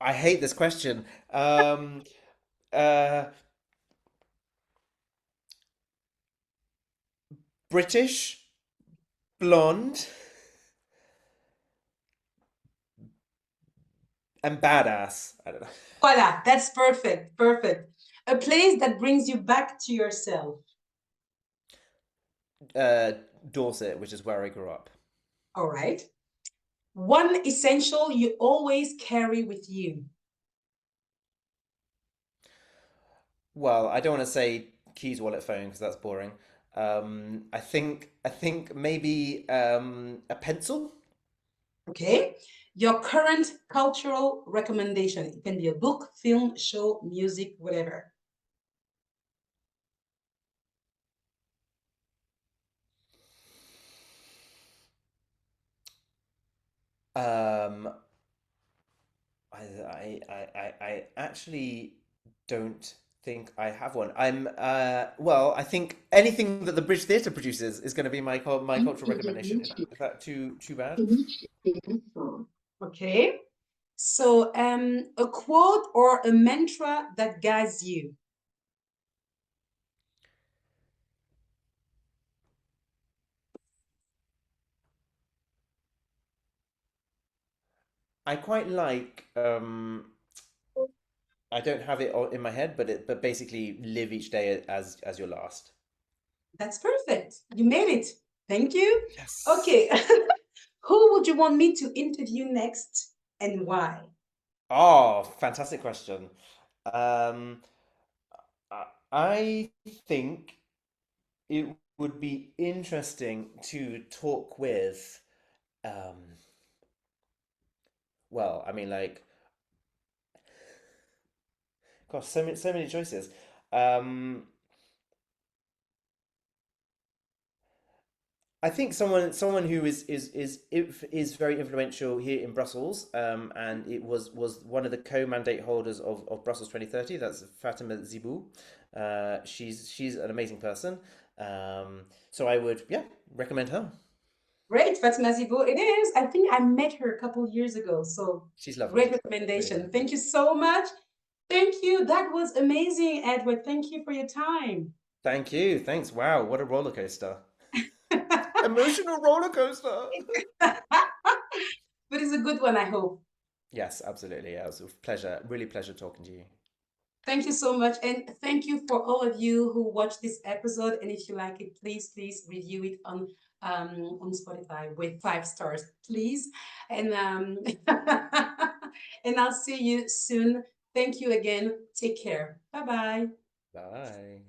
I hate this question. Uh, British, blonde, and badass. I don't know. Voila, that's perfect. Perfect. A place that brings you back to yourself. Uh, Dorset, which is where I grew up. All right. One essential you always carry with you. Well, I don't want to say keys, wallet, phone because that's boring. I think maybe a pencil. Okay. Your current cultural recommendation. It can be a book, film, show, music, whatever. Um, I actually don't think I have one. Well, I think anything that the British Theatre produces is going to be my cultural recommendation. Is that too bad? Okay. So, a quote or a mantra that guides you. I quite like I don't have it in my head, but basically live each day as your last. That's perfect. You made it. Thank you. Yes. Okay. Who would you want me to interview next and why? Oh, fantastic question. Um, I think it would be interesting to talk with, um, well, I mean, like, gosh, so many choices. Um, I think someone who is very influential here in Brussels, and it was one of the co-mandate holders of Brussels 2030. That's Fatima Zibou. She's an amazing person. So I would, yeah, recommend her. Great, Fatima Zibo. It is. I think I met her a couple years ago. So She's great lovely, really recommendation. lovely. Thank you so much. Thank you. That was amazing, Edward. Thank you for your time. Thank you. Thanks. Wow, what a roller coaster. Emotional roller coaster. But it's a good one, I hope. Yes, absolutely. Yeah, it was a pleasure, really pleasure talking to you. Thank you so much. And thank you for all of you who watched this episode. And if you like it, please review it on Spotify with 5 stars, please. And and I'll see you soon. Thank you again. Take care. Bye bye. Bye.